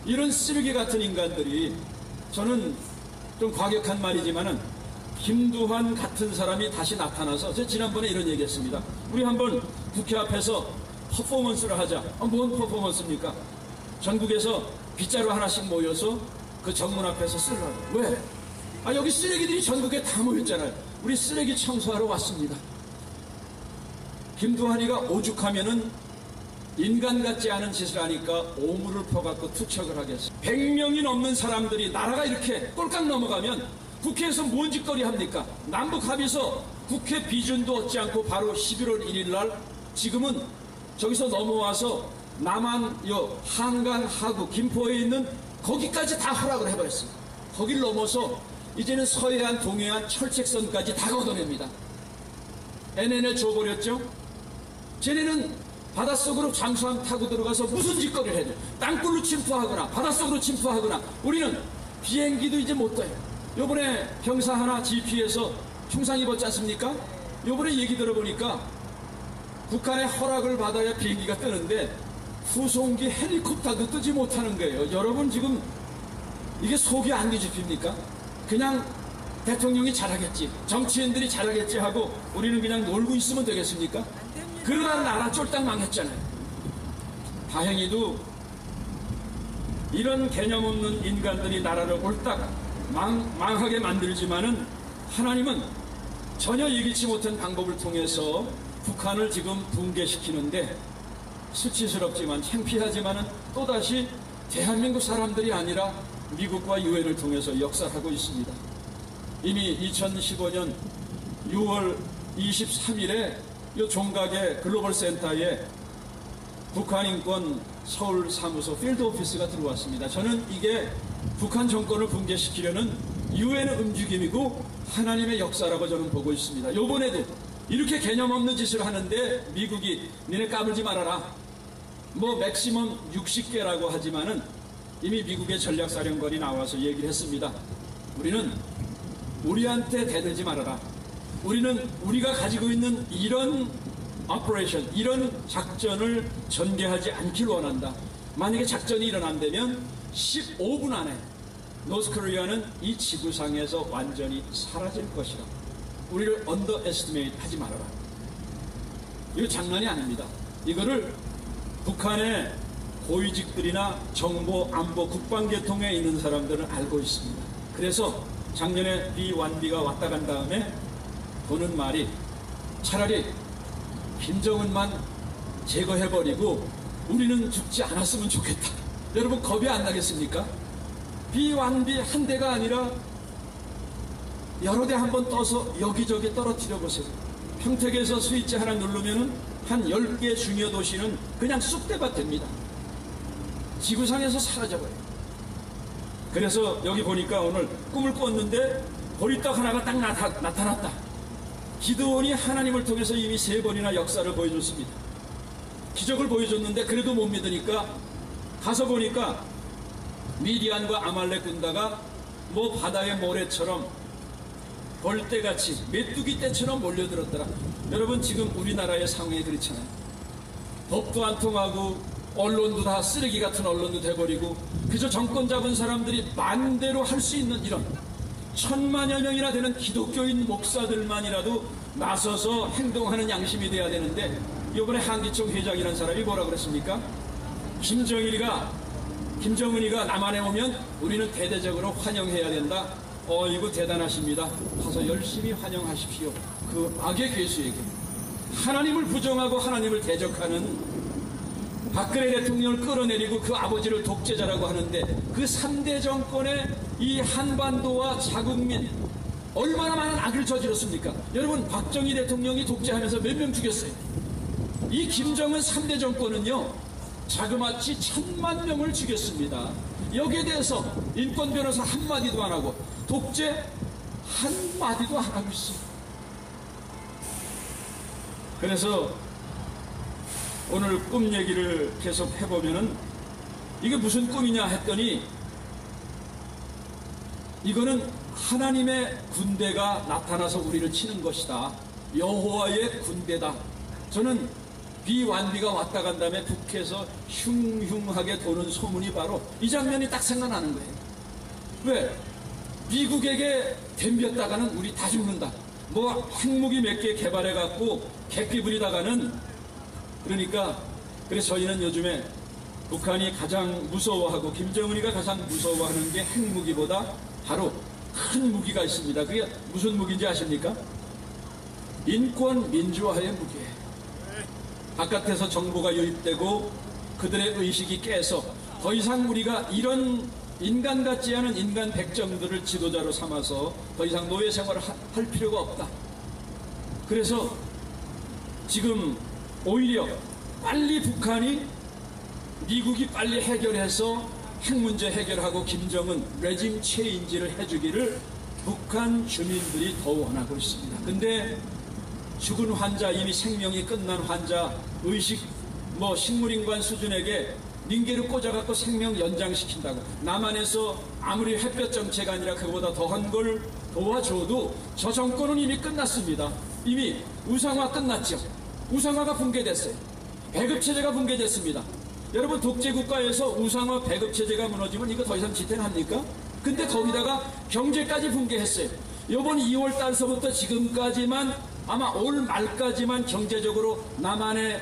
이런 쓰레기 같은 인간들이, 저는 좀 과격한 말이지만은 김두한 같은 사람이 다시 나타나서, 제가 지난번에 이런 얘기했습니다. 우리 한번 국회 앞에서 퍼포먼스를 하자. 뭔 퍼포먼스입니까? 전국에서 빗자루 하나씩 모여서 그 정문 앞에서 쓰려고. 왜? 여기 쓰레기들이 전국에 다 모였잖아요. 우리 쓰레기 청소하러 왔습니다. 김두한이가 오죽하면은 인간 같지 않은 짓을 하니까 오물을 퍼갖고 투척을 하겠어. 100명이 넘는 사람들이, 나라가 이렇게 꼴깍 넘어가면 국회에서 뭔 짓거리 합니까? 남북 합의서 국회 비준도 얻지 않고 바로 11월 1일 날 지금은 저기서 넘어와서 남한 한강 하구 김포에 있는 거기까지 다 허락을 해버렸습니다. 거길 넘어서 이제는 서해안 동해안 철책선까지 다 걷어냅니다. NN에 줘버렸죠. 쟤네는 바닷속으로 잠수함 타고 들어가서 무슨 짓거리를 해도 땅굴로 침투하거나 바닷속으로 침투하거나, 우리는 비행기도 이제 못 떠요. 요번에 병사 하나 GP에서 총상 입었지 않습니까? 요번에 얘기 들어보니까 북한의 허락을 받아야 비행기가 뜨는데 후송기 헬리콥터도 뜨지 못하는 거예요. 여러분 지금 이게 속이 안 뒤집힙니까? 그냥 대통령이 잘하겠지, 정치인들이 잘하겠지 하고 우리는 그냥 놀고 있으면 되겠습니까? 그러다 나라 쫄딱 망했잖아요. 다행히도 이런 개념 없는 인간들이 나라를 옳딱 망하게 만들지만은 하나님은 전혀 예기치 못한 방법을 통해서 북한을 지금 붕괴시키는데 수치스럽지만 창피하지만은 또다시 대한민국 사람들이 아니라 미국과 유엔을 통해서 역사하고 있습니다. 이미 2015년 6월 23일에 이 종각의 글로벌 센터에 북한 인권 서울 사무소 필드 오피스가 들어왔습니다. 저는 이게 북한 정권을 붕괴시키려는 유엔의 움직임이고 하나님의 역사라고 저는 보고 있습니다. 요번에도 이렇게 개념 없는 짓을 하는데 미국이 니네 까불지 말아라. 뭐 맥시멈 60개라고 하지만은 이미 미국의 전략사령관이 나와서 얘기를 했습니다. 우리는 우리한테 대들지 말아라. 우리는 우리가 가지고 있는 이런 오퍼레이션, 이런 작전을 전개하지 않길 원한다. 만약에 작전이 일어난다면 15분 안에 노스코리아는 이 지구상에서 완전히 사라질 것이다. 우리를 언더에스티메이트 하지 말아라. 이거 장난이 아닙니다. 이거를 북한의 고위직들이나 정보, 안보, 국방계통에 있는 사람들은 알고 있습니다. 그래서 작년에 B1B가 왔다 간 다음에 보는 말이 차라리 김정은만 제거해버리고 우리는 죽지 않았으면 좋겠다. 여러분 겁이 안 나겠습니까? B1B 한 대가 아니라 여러 대 한번 떠서 여기저기 떨어뜨려 보세요. 평택에서 스위치 하나 누르면은 한 10개 중요 도시는 그냥 쑥대밭 됩니다. 지구상에서 사라져버려요. 그래서 여기 보니까 오늘 꿈을 꿨는데 보리떡 하나가 딱 나타났다. 기드온이 하나님을 통해서 이미 3번이나 역사를 보여줬습니다. 기적을 보여줬는데 그래도 못 믿으니까 가서 보니까 미디안과 아말렉 군다가 뭐 바다의 모래처럼 벌떼같이 메뚜기 떼처럼 몰려들었더라. 여러분 지금 우리나라의 상황이 그렇잖아요. 법도 안 통하고 언론도 다 쓰레기 같은 언론도 돼버리고 그저 정권 잡은 사람들이 마음대로 할 수 있는 이런 1000만여 명이나 되는 기독교인 목사들만이라도 나서서 행동하는 양심이 돼야 되는데 이번에 한기총 회장이라는 사람이 뭐라 그랬습니까? 김정은이가 남한에 오면 우리는 대대적으로 환영해야 된다. 이거 대단하십니다. 가서 열심히 환영하십시오. 그 악의 괴수에게 하나님을 부정하고 하나님을 대적하는 박근혜 대통령을 끌어내리고 그 아버지를 독재자라고 하는데 그 3대 정권의 이 한반도와 자국민 얼마나 많은 악을 저질렀습니까? 여러분 박정희 대통령이 독재하면서 몇 명 죽였어요? 이 김정은 3대 정권은요 자그마치 1000만 명을 죽였습니다. 여기에 대해서 인권 변호사 한마디도 안 하고 독재 한마디도 안 하고 있어요. 그래서 오늘 꿈 얘기를 계속 해보면은 이게 무슨 꿈이냐 했더니 이거는 하나님의 군대가 나타나서 우리를 치는 것이다. 여호와의 군대다. 저는 B1B가 왔다 간 다음에 북해에서 흉흉하게 도는 소문이 바로 이 장면이 딱 생각나는 거예요. 왜? 미국에게 덤볐다가는 우리 다 죽는다. 뭐 핵무기 몇 개 개발해갖고 객기 부리다가는 그래서 저희는 요즘에 북한이 가장 무서워하고 김정은이가 가장 무서워하는 게 핵무기보다 바로 큰 무기가 있습니다. 그게 무슨 무기인지 아십니까? 인권 민주화의 무기예요. 바깥에서 정보가 유입되고 그들의 의식이 깨서 더 이상 우리가 이런 인간 같지 않은 인간 백정들을 지도자로 삼아서 더 이상 노예 생활을 할 필요가 없다. 그래서 지금 오히려 빨리 북한이 미국이 빨리 해결해서 핵 문제 해결하고 김정은 레짐 체인지를 해주기를 북한 주민들이 더 원하고 있습니다. 근데 죽은 환자, 이미 생명이 끝난 환자, 의식 식물인간 수준에게 링게를 꽂아갖고 생명 연장시킨다고 남한에서 아무리 햇볕 정체가 아니라 그보다 더한 걸 도와줘도 저 정권은 이미 끝났습니다. 이미 우상화 끝났죠. 우상화가 붕괴됐어요. 배급체제가 붕괴됐습니다. 여러분 독재국가에서 우상화 배급체제가 무너지면 이거 더 이상 지탱합니까? 근데 거기다가 경제까지 붕괴했어요. 이번 2월 달서부터 지금까지만 아마 올 말까지만 경제적으로 남한의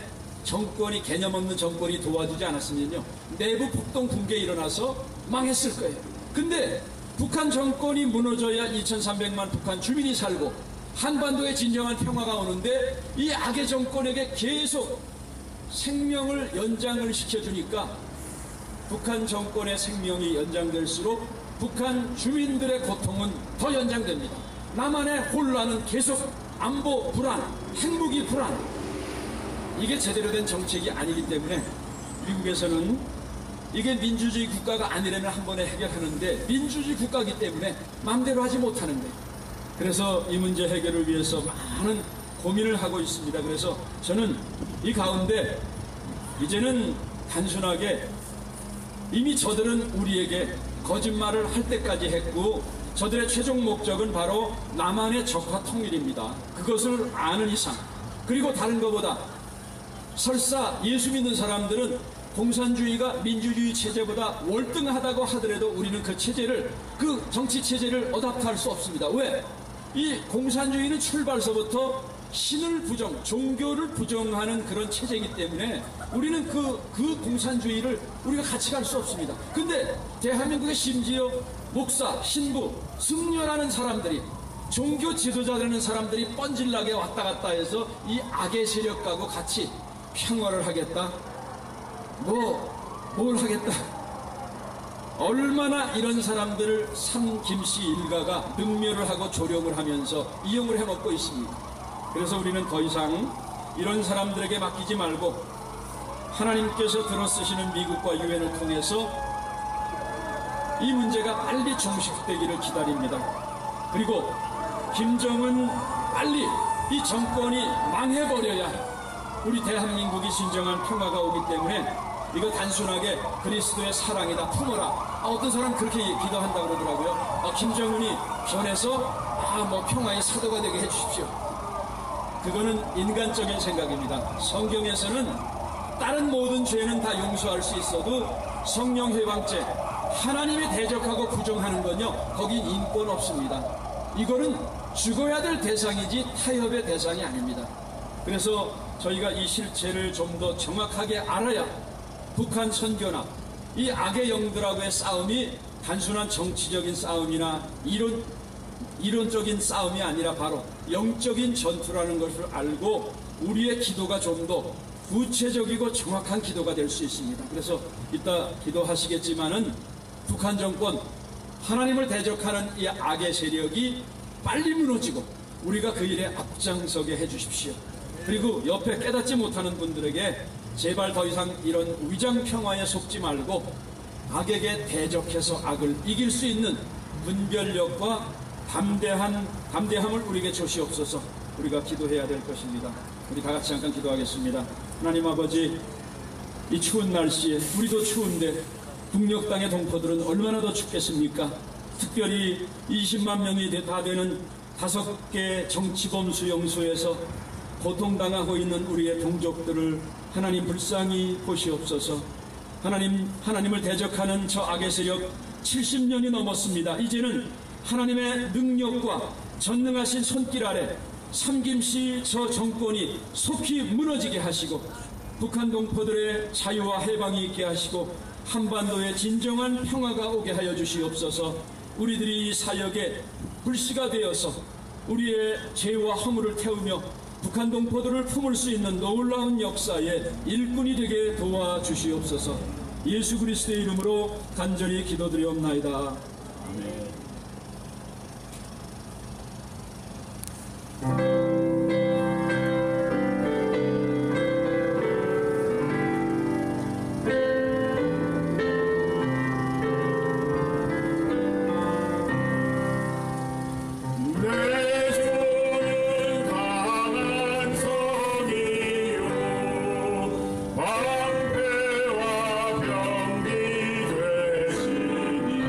정권이, 개념 없는 정권이 도와주지 않았으면요, 내부 폭동 붕괴 일어나서 망했을 거예요. 근데 북한 정권이 무너져야 2300만 북한 주민이 살고 한반도에 진정한 평화가 오는데, 이 악의 정권에게 계속 생명을 연장을 시켜주니까 북한 정권의 생명이 연장될수록 북한 주민들의 고통은 더 연장됩니다. 남한의 혼란은 계속 안보 불안, 핵무기 불안, 이게 제대로 된 정책이 아니기 때문에 미국에서는 이게 민주주의 국가가 아니라면 한 번에 해결하는데, 민주주의 국가이기 때문에 마음대로 하지 못하는데, 그래서 이 문제 해결을 위해서 많은 고민을 하고 있습니다. 그래서 저는 이 가운데 이제는 단순하게 이미 저들은 우리에게 거짓말을 할 때까지 했고, 저들의 최종 목적은 바로 남한의 적화 통일입니다. 그것을 아는 이상, 그리고 다른 것보다 설사 예수 믿는 사람들은 공산주의가 민주주의 체제보다 월등하다고 하더라도 우리는 그 체제를, 그 정치 체제를 어답트할 수 없습니다. 왜? 이 공산주의는 출발서부터 신을 부정, 종교를 부정하는 그런 체제이기 때문에 우리는 그 공산주의를 우리가 같이 갈 수 없습니다. 근데 대한민국에 심지어 목사, 신부, 승려라는 사람들이, 종교 지도자라는 사람들이 뻔질나게 왔다 갔다 해서 이 악의 세력하고 같이 평화를 하겠다? 뭘 하겠다? 얼마나 이런 사람들을 삼김씨 일가가 능멸을 하고 조력을 하면서 이용을 해먹고 있습니다. 그래서 우리는 더 이상 이런 사람들에게 맡기지 말고 하나님께서 들어쓰시는 미국과 유엔을 통해서 이 문제가 빨리 종식되기를 기다립니다. 그리고 김정은 빨리 이 정권이 망해버려야 우리 대한민국이 진정한 평화가 오기 때문에, 이거 단순하게 그리스도의 사랑이다 품어라. 어떤 사람 그렇게 기도한다고 그러더라고요. 김정은이 변해서 평화의 사도가 되게 해주십시오. 그거는 인간적인 생각입니다. 성경에서는 다른 모든 죄는 다 용서할 수 있어도 성령 회방죄, 하나님이 대적하고 부정하는 건요, 거긴 인권 없습니다. 이거는 죽어야 될 대상이지 타협의 대상이 아닙니다. 그래서 저희가 이 실체를 좀 더 정확하게 알아야 북한 선교나 이 악의 영들하고의 싸움이 단순한 정치적인 싸움이나 이론적인 싸움이 아니라 바로 영적인 전투라는 것을 알고 우리의 기도가 좀 더 구체적이고 정확한 기도가 될 수 있습니다. 그래서 이따 기도하시겠지만은 북한 정권, 하나님을 대적하는 이 악의 세력이 빨리 무너지고 우리가 그 일에 앞장서게 해주십시오. 그리고 옆에 깨닫지 못하는 분들에게 제발 더 이상 이런 위장 평화에 속지 말고 악에게 대적해서 악을 이길 수 있는 분별력과 담대함을 우리에게 주시옵소서. 우리가 기도해야 될 것입니다. 우리 다 같이 잠깐 기도하겠습니다. 하나님 아버지, 이 추운 날씨에 우리도 추운데 북녘 땅의 동포들은 얼마나 더 춥겠습니까? 특별히 20만 명이 다 되는 5개 정치범 수용소에서 고통당하고 있는 우리의 동족들을 하나님 불쌍히 보시옵소서. 하나님을 대적하는 저 악의 세력 70년이 넘었습니다. 이제는 하나님의 능력과 전능하신 손길 아래 삼김씨 저 정권이 속히 무너지게 하시고 북한 동포들의 자유와 해방이 있게 하시고 한반도에 진정한 평화가 오게 하여 주시옵소서. 우리들이 이 사역에 불씨가 되어서 우리의 죄와 허물을 태우며 북한 동포들을 품을 수 있는 놀라운 역사의 일꾼이 되게 도와주시옵소서. 예수 그리스도의 이름으로 간절히 기도드리옵나이다. 아멘. 방패와 병기 되시니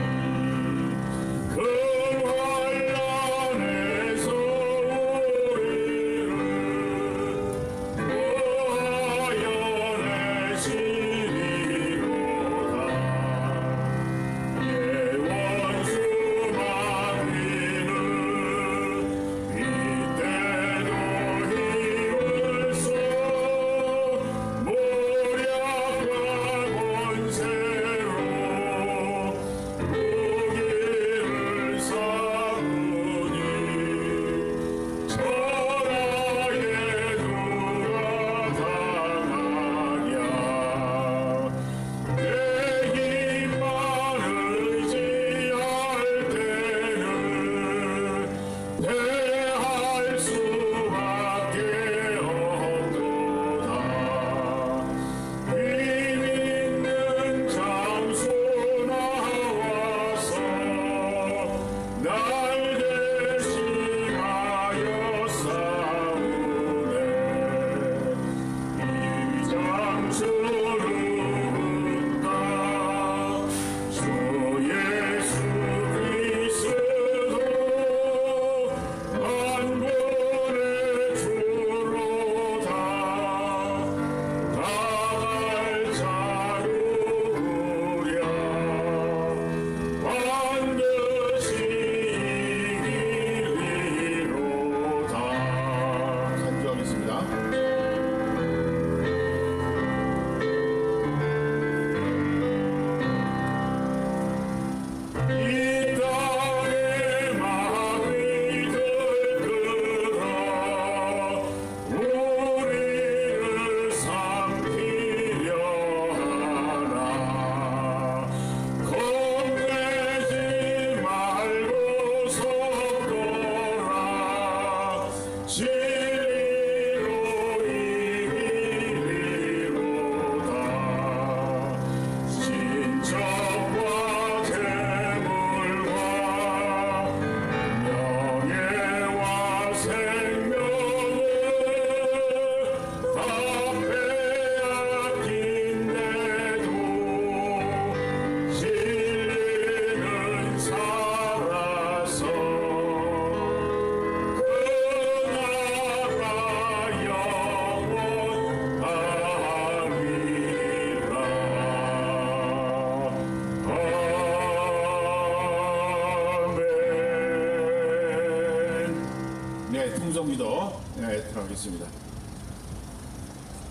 음성기도 들어가겠습니다.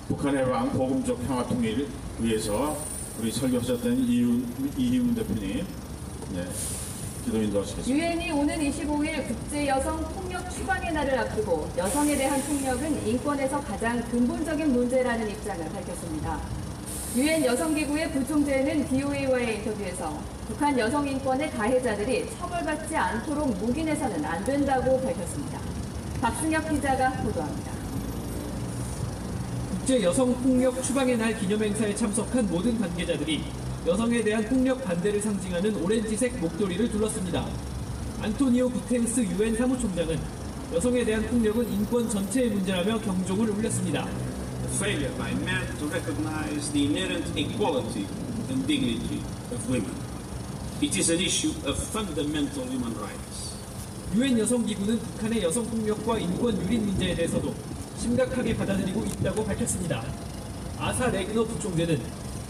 북한의 왕 보금적 평화 통일을 위해서 우리 설교하셨던 이희훈 대표님 기도 인도하시겠습니다. 유엔이 오는 25일 국제 여성 폭력 추방의 날을 앞두고 여성에 대한 폭력은 인권에서 가장 근본적인 문제라는 입장을 밝혔습니다. 유엔 여성기구의 부총재는 VOA와의 인터뷰에서 북한 여성 인권의 가해자들이 처벌받지 않도록 묵인해서는 안 된다고 밝혔습니다. 박승혁 기자가 보도합니다. 국제 여성 폭력 추방의 날 기념행사에 참석한 모든 관계자들이 여성에 대한 폭력 반대를 상징하는 오렌지색 목도리를 둘렀습니다. 안토니오 구테르스 유엔 사무총장은 여성에 대한 폭력은 인권 전체의 문제라며 경종을 울렸습니다. Failure by men to recognize the inherent equality and dignity of women. It is an issue of fundamental human rights. 유엔 여성기구는 북한의 여성 폭력과 인권 유린 문제에 대해서도 심각하게 받아들이고 있다고 밝혔습니다. 아사 레그너 부총재는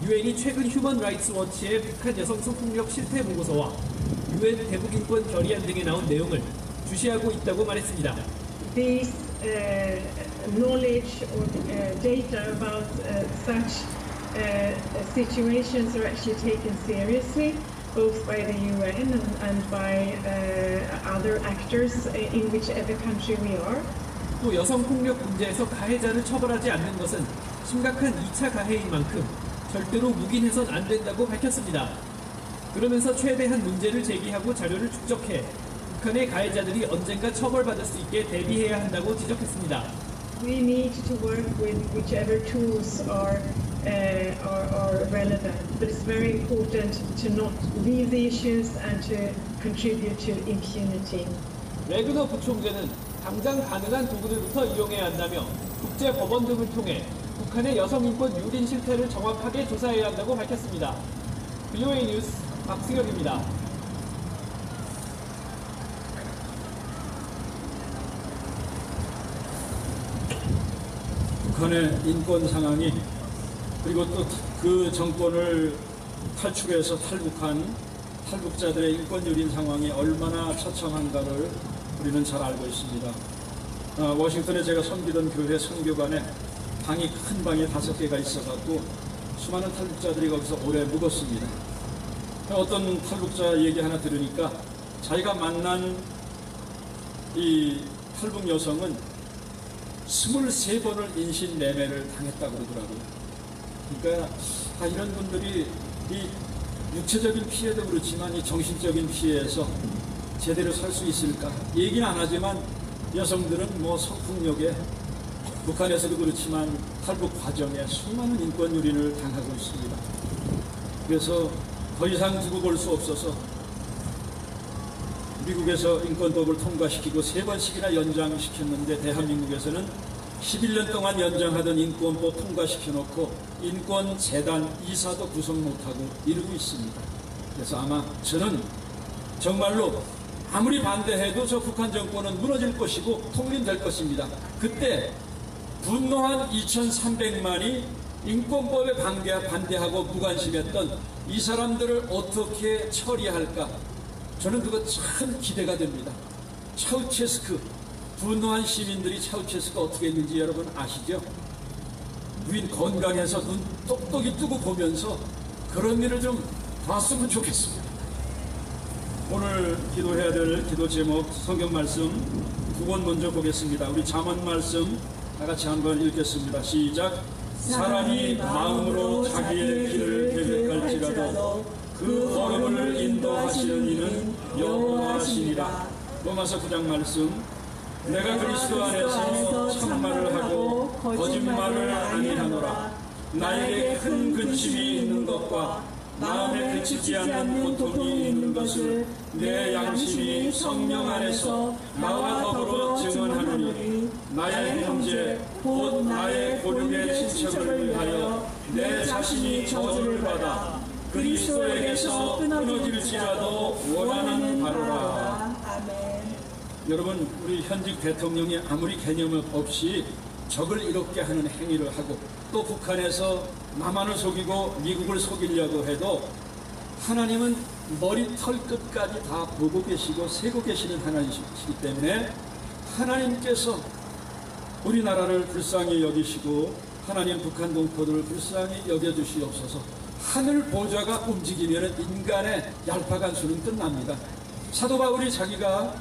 유엔이 최근 휴먼 라이츠 워치의 북한 여성 성폭력 실태 보고서와 유엔 대북인권 결의안 등에 나온 내용을 주시하고 있다고 말했습니다. These knowledge or data about such situations are actually taken seriously, both by the UN and by other actors in whichever country we are. 또 여성 폭력 문제에서 가해자를 처벌하지 않는 것은 심각한 2차 가해인 만큼 절대로 묵인해선 안 된다고 밝혔습니다. 그러면서 최대한 문제를 제기하고 자료를 축적해 북한의 가해자들이 언젠가 처벌받을 수 있게 대비해야 한다고 지적했습니다. We need to work with whichever tools are relevant, but it's very important to not leave the issues and to contribute to impunity. 레그너 부총재는 당장 가능한 도구들부터 이용해야 한다며 국제 법원 등을 통해 북한의 여성 인권 유린 실태를 정확하게 조사해야 한다고 밝혔습니다. VOA 뉴스 박승혁입니다. 북한의 인권 상황이 그리고 또 그 정권을 탈출해서 탈북한 탈북자들의 인권 유린 상황이 얼마나 처참한가를 우리는 잘 알고 있습니다. 워싱턴에 제가 섬기던 교회 선교관에 방이 큰 방이 5개가 있어갖고 수많은 탈북자들이 거기서 오래 묵었습니다. 어떤 탈북자 얘기 하나 들으니까 자기가 만난 이 탈북 여성은 23번을 인신매매를 당했다고 그러더라고요. 그러니까 이런 분들이 이 육체적인 피해도 그렇지만 이 정신적인 피해에서 제대로 살 수 있을까? 얘기는 안 하지만 여성들은 뭐 성폭력에 북한에서도 그렇지만 탈북 과정에 수많은 인권 유린을 당하고 있습니다. 그래서 더 이상 두고 볼 수 없어서 미국에서 인권법을 통과시키고 3번씩이나 연장시켰는데 대한민국에서는 11년 동안 연장하던 인권법 통과시켜놓고 인권재단 이사도 구성 못하고 이러고 있습니다. 그래서 아마 저는 정말로 아무리 반대해도 저 북한 정권은 무너질 것이고 통일될 것입니다. 그때 분노한 2,300만이 인권법에 반대하고 무관심했던 이 사람들을 어떻게 처리할까? 저는 그거 참 기대가 됩니다. 차우체스크, 분노한 시민들이 차우체스크가 어떻게 했는지 여러분 아시죠? 우린 건강해서 눈 똑똑히 뜨고 보면서 그런 일을 좀 봤으면 좋겠습니다. 오늘 기도해야 될 기도 제목 성경 말씀 9번 먼저 보겠습니다. 우리 잠언 말씀 다 같이 한번 읽겠습니다. 시작. 사람이 마음으로 자기의 길을 계획할지라도 그 걸음을 인도하시는 이는 여호와시니라. 로마서 9장 말씀. 내가 그리스도 안에서 참말을 하고 거짓말을 아니하노라. 나에게 큰 근심이 있는 것과 마음에 그치지 않는 고통이 있는 것을 내 양심이 성령 안에서 나와 더불어 증언하노니 나의 형제 곧 나의 고륙의 친척을 위하여 내 자신이 저주를 받아 그리스도에게서 끊어질지라도 원하는 바로라. 아멘. 여러분, 우리 현직 대통령이 아무리 개념 없이 적을 이롭게 하는 행위를 하고 또 북한에서 남한을 속이고 미국을 속이려고 해도 하나님은 머리털 끝까지 다 보고 계시고 세고 계시는 하나님이시기 때문에 하나님께서 우리나라를 불쌍히 여기시고 하나님 북한 동포들을 불쌍히 여겨주시옵소서. 하늘 보좌가 움직이면 인간의 얄팍한 수는 끝납니다. 사도 바울이 자기가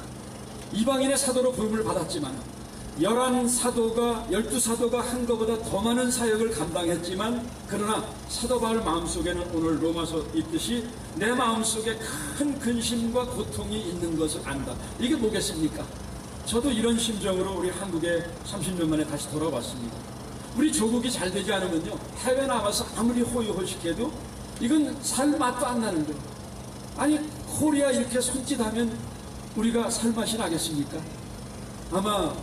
이방인의 사도로 부름을 받았지만 12사도가 한 것보다 더 많은 사역을 감당했지만, 그러나 사도 바울 마음속에는 오늘 로마서 읽듯이 내 마음속에 큰 근심과 고통이 있는 것을 안다. 이게 뭐겠습니까? 저도 이런 심정으로 우리 한국에 30년 만에 다시 돌아왔습니다. 우리 조국이 잘 되지 않으면요, 해외 나가서 아무리 호의호식해도 이건 살 맛도 안 나는데, 아니 코리아 이렇게 손짓하면 우리가 살 맛이 나겠습니까? 아마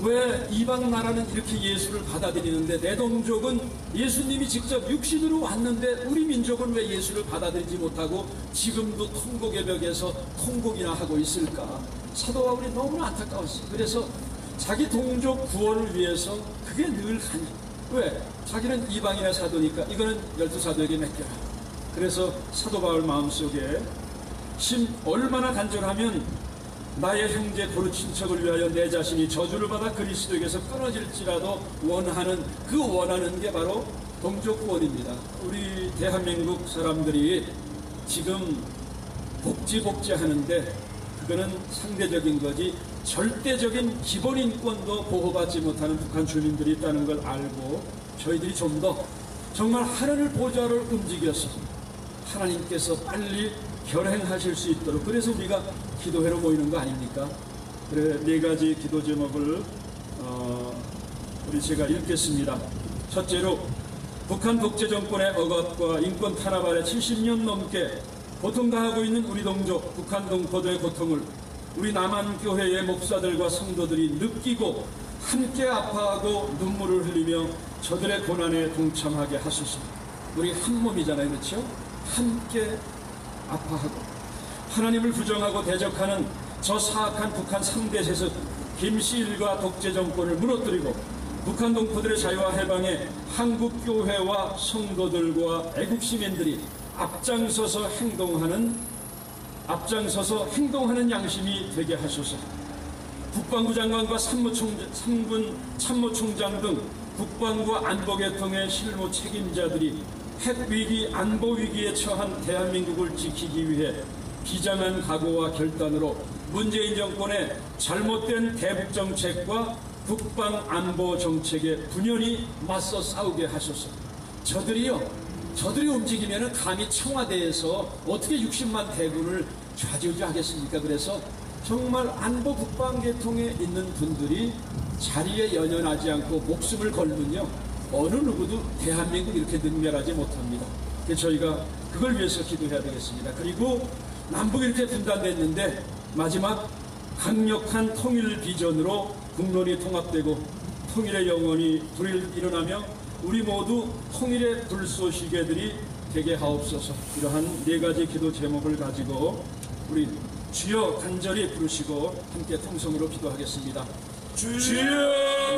왜 이방 나라는 이렇게 예수를 받아들이는데 내 동족은 예수님이 직접 육신으로 왔는데 우리 민족은 왜 예수를 받아들이지 못하고 지금도 통곡의 벽에서 통곡이나 하고 있을까? 사도 바울이 너무나 안타까웠어요. 그래서 자기 동족 구원을 위해서 그게 늘 하니, 왜? 자기는 이방인의 사도니까 이거는 12사도에게 맡겨라. 그래서 사도 바울 마음속에 얼마나 간절하면 나의 형제 고르 친척을 위하여 내 자신이 저주를 받아 그리스도에게서 끊어질지라도 원하는 게 바로 동족 구원입니다. 우리 대한민국 사람들이 지금 복지하는데 그거는 상대적인 거지 절대적인 기본 인권도 보호받지 못하는 북한 주민들이 있다는 걸 알고 저희들이 좀 더 정말 하나님 보좌를 움직여서 하나님께서 빨리 결행하실 수 있도록, 그래서 우리가 기도회로 모이는 거 아닙니까? 그래, 4가지 기도 제목을 우리 제가 읽겠습니다. 첫째로, 북한 독재 정권의 억압과 인권 탄압 아래 70년 넘게 고통당하고 있는 우리 동족 북한 동포들의 고통을 우리 남한교회의 목사들과 성도들이 느끼고 함께 아파하고 눈물을 흘리며 저들의 고난에 동참하게 하소서. 우리 한 몸이잖아요, 그렇죠? 함께 아파하고 하나님을 부정하고 대적하는 저 사악한 북한 3대 세습 김씨일과 독재 정권을 무너뜨리고 북한 동포들의 자유와 해방에 한국교회와 성도들과 애국 시민들이 앞장서서 행동하는 양심이 되게 하소서. 국방부 장관과 삼군 참모총장 등 국방부 안보계통의 실무 책임자들이 핵위기, 안보위기에 처한 대한민국을 지키기 위해 비장한 각오와 결단으로 문재인 정권의 잘못된 대북정책과 국방안보정책에 분연히 맞서 싸우게 하소서. 저들이 움직이면 감히 청와대에서 어떻게 60만 대군을 좌지우지하겠습니까? 그래서 정말 안보 국방계통에 있는 분들이 자리에 연연하지 않고 목숨을 걸면요, 어느 누구도 대한민국 이렇게 능멸하지 못합니다. 그래서 저희가 그걸 위해서 기도해야 되겠습니다. 그리고 남북이 이렇게 분단됐는데 마지막 강력한 통일 비전으로 국론이 통합되고 통일의 영원히 불이 일어나며 우리 모두 통일의 불쏘시개들이 되게 하옵소서. 이러한 4가지 기도 제목을 가지고 우리 주여 간절히 부르시고 함께 통성으로 기도하겠습니다. 주여!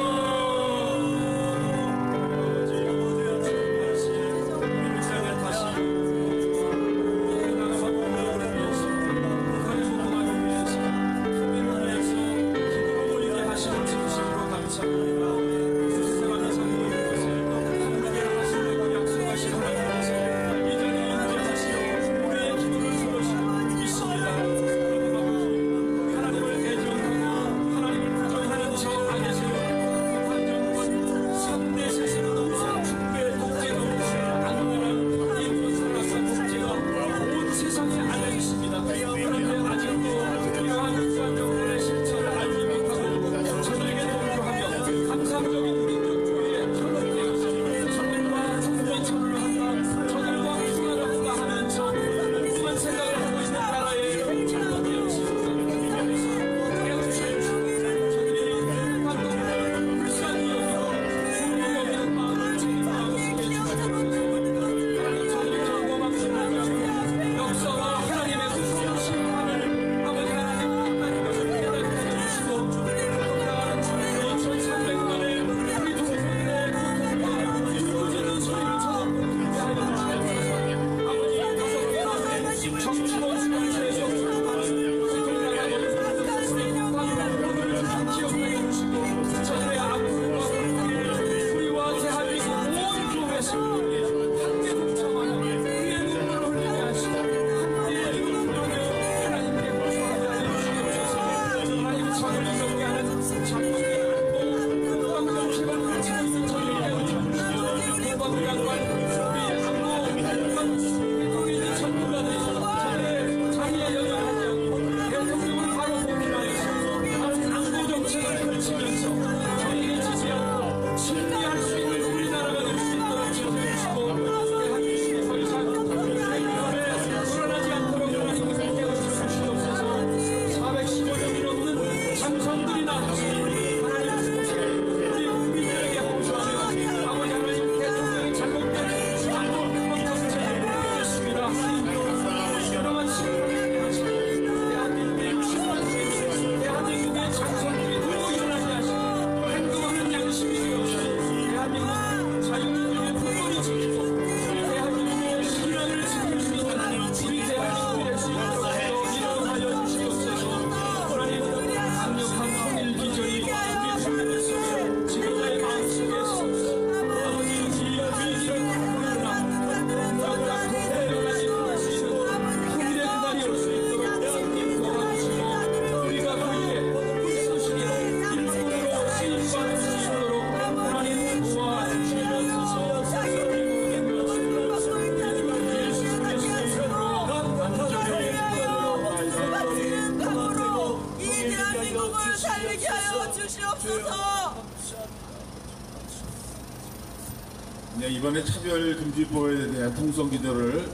네, 이번에 차별금지법에 대한 통성기도를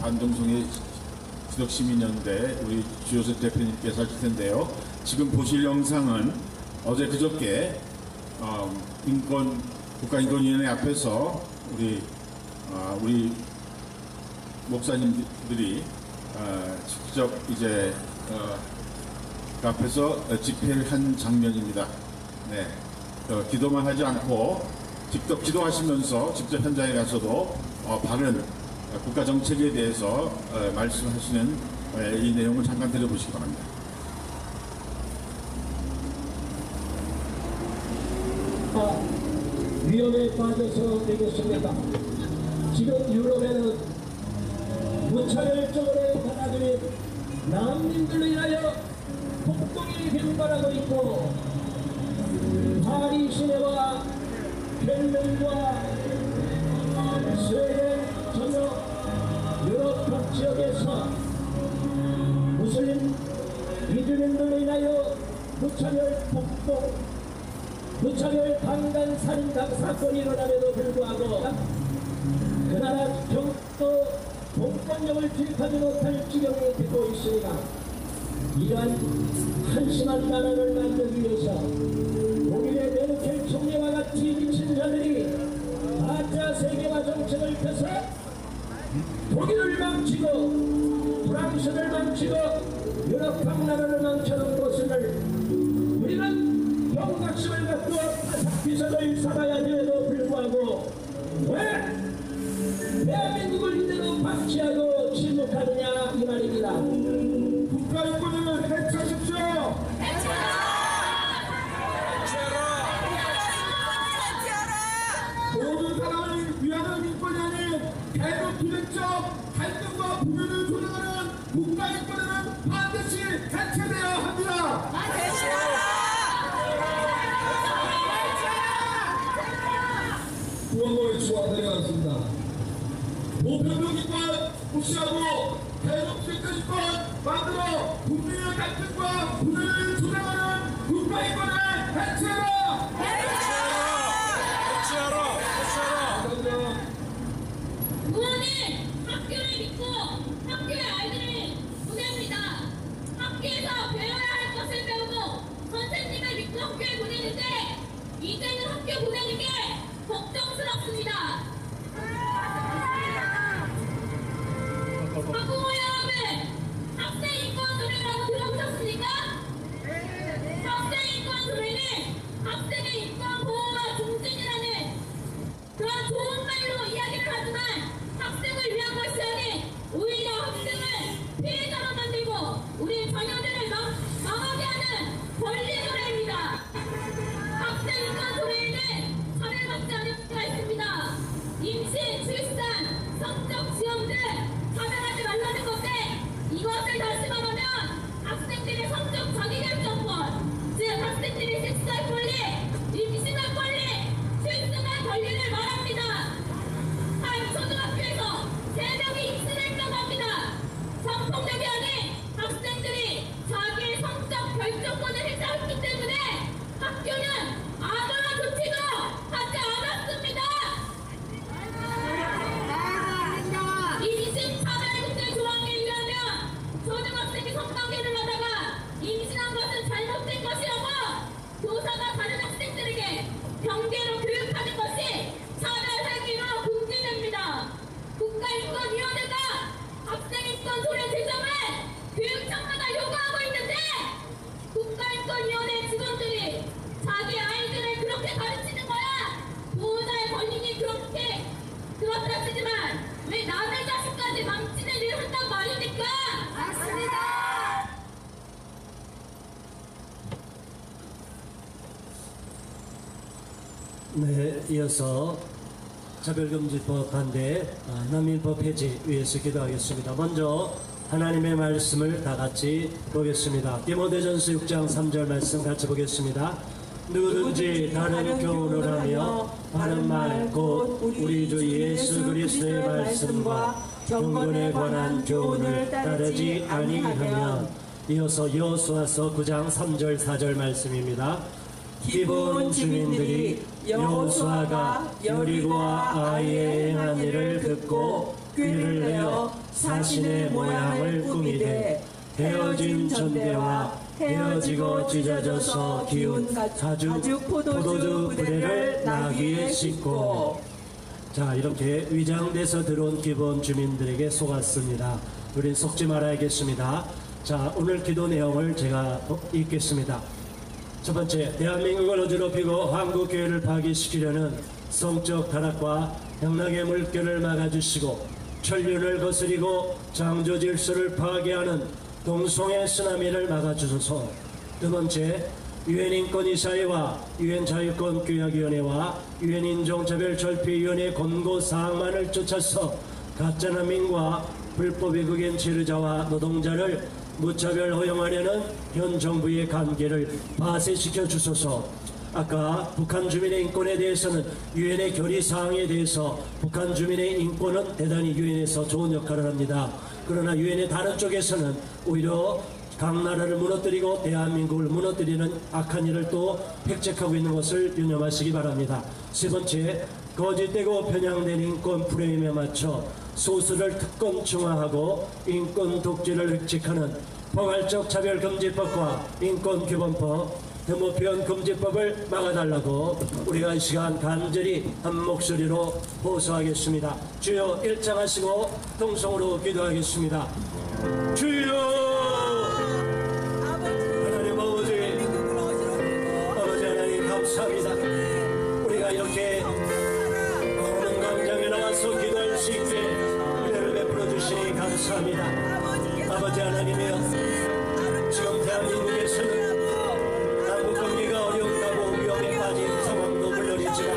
반동성의 지덕시민연대 우리 주요섭 대표님께서 하실 텐데요. 지금 보실 영상은 어제 그저께 국가인권위원회 앞에서 우리 목사님들이 직접 이제 그 앞에서 집회를 한 장면입니다. 네, 기도만 하지 않고 직접 기도하시면서 직접 현장에 가서도 바른 국가 정책에 대해서 말씀하시는 이 내용을 잠깐 들어보시기 바랍니다. 위험에 빠져서 되겠습니다. 지금 유럽에는 무차별적으로 받아들인 난민들로 인하여 폭동이 빈발하고 있고 파리 시내와 벨름과 스웨덴 전역 유럽 각 지역에서 무슬림 이주민들로 인하여 무차별 폭동, 무차별 강간 살인 사건이 일어남에도 불구하고 그 나라 경도 공권력을 투입하지 못할 지경이 되고 있습니다. 이러한 한심한 나라를 만들기 위해서 독일의 메르켈 총리와 같이 미친 자들이 가짜 세계화 정책을 펴서 독일을 망치고 프랑스를 망치고 유럽 각 나라를 망쳐놓은 것을 우리는 경각심을 갖고 비석을 삼아야 함에도 불구하고 왜 대한민국을 이대로 방치하고 침묵하느냐 이 말입니다. 국가인권을 해체하십시오. 모든 사람을 위하는 인권이 아닌 계속 기획적 갈등과 분열을 조장하는 국가인권은 반드시 해체되어야 합니다. 구원을 추가드리겠습니다. 보편적인권 무시하고 대중실권인권 만들어 국민의 갈등과 분열을 조장하는 국가인권을 해체하라! 부모님, 학교를 믿고 학교의 아이들을 보냅니다. 학교에서 배워야 할 것을 배우고 선생님을 믿고 학교에 보내는데 이제는 학교 보내는 게 걱정스럽습니다. 학부모 여러분, 학생 인권 조례라고 들어보셨습니까? 학생 인권 조례는 학생의 인권 보호와 존중이라는 그런 좋은 말로 이야기를 하지만 학생을 위한 것이 아닌 오히려 학생을 피해자로 만들고 우리 자녀들을 망하게 하는 권리 조례입니다. 학생 인권 조례에는 차별받지 않을 수가 있습니다. 임신, 출산, 성적 지원 등 차별하지 말라는 건데 이것을 다시 말하면 학생들의 성적 자기결정권, 즉 학생들의 섹스할 권리, 임신할 권리, 출산할 권리를 말합니다. 한 초등학교에서 3명이 임신했다고 합니다. 성폭력이 아닌 학생들이 자기의 성적 결정권을 행사했기 때문에 학교는 아무런 조치도 하지 않았습니다. 임신 차별금지 조항에 의하면 초등학생이 성관계를 하다가 임신한 것은 잘못된 것이라고 교사가 다른 학생들에게 경계로 교육하는 것이 차별행위로 금지됩니다. 국가인권위원회가 학생인권 조례 제정을 교육청마다 요구하고 있는데 국가인권위원회 직원들이 자기 아이들을 그렇게 가르치는 거야. 보호자의 권리니 그렇다 치지만 왜 남의 자식까지 망치는 일을 한단 말입니까? 맞습니다. 네, 이어서 차별금지법 반대, 난민법 폐지 위해서 기도하겠습니다. 먼저 하나님의 말씀을 다 같이 보겠습니다. 디모데전서 6장 3절 말씀 같이 보겠습니다. 누구든지 다른 교훈을 하며 바른 말 곧 우리 주 예수 그리스도의 말씀과 경건에 관한 교훈을 따르지 아니하면, 이어서 여호수아서 9장 3절 4절 말씀입니다. 기브온 주민들이 여호수아가 여리고와 아이에 행한 일을 듣고 꾀를 내어 사신의 모양을 꾸미되 헤어진 전대와 헤어지고 찢어져서 기운 가죽 포도주 부대를 나귀에 싣고. 자, 이렇게 위장돼서 들어온 기브온 주민들에게 속았습니다. 우린 속지 말아야겠습니다. 자, 오늘 기도 내용을 제가 읽겠습니다. 첫 번째, 대한민국을 어지럽히고 한국교회를 파괴시키려는 성적 타락과 향락의 물결을 막아주시고 천륜을 거스리고 창조 질서를 파괴하는 동성애 쓰나미를 막아주소서. 두 번째, 유엔 인권이사회와 유엔 자유권교약위원회와 유엔 인종차별절폐위원회 권고사항만을 쫓아서 가짜난민과 불법 외국인 체류자와 노동자를 무차별 허용하려는 현 정부의 관계를 파쇄시켜 주소서. 아까 북한 주민의 인권에 대해서는 유엔의 결의사항에 대해서 북한 주민의 인권은 대단히 유엔에서 좋은 역할을 합니다. 그러나 유엔의 다른 쪽에서는 오히려 각 나라를 무너뜨리고 대한민국을 무너뜨리는 악한 일을 또 획책하고 있는 것을 유념하시기 바랍니다. 세 번째, 거짓되고 편향된 인권 프레임에 맞춰 소수를 특권층화하고 인권 독재를 획책하는 포괄적 차별금지법과 인권규범법, 데모표현 금지법을 막아달라고 우리가 이 시간 간절히 한 목소리로 호소하겠습니다. 주여, 일장하시고 통성으로 기도하겠습니다. 주여, 하나님 아버지 하나님 감사합니다. 우리가 이렇게 오는 광장에 나와서 기도할 수 있게 은혜를 베풀어 주시니 감사합니다. 아버지 하나님이여, 지금 대한민국에서는 남북관계가 어려운다고 위험에 빠진 상황도 물론이지만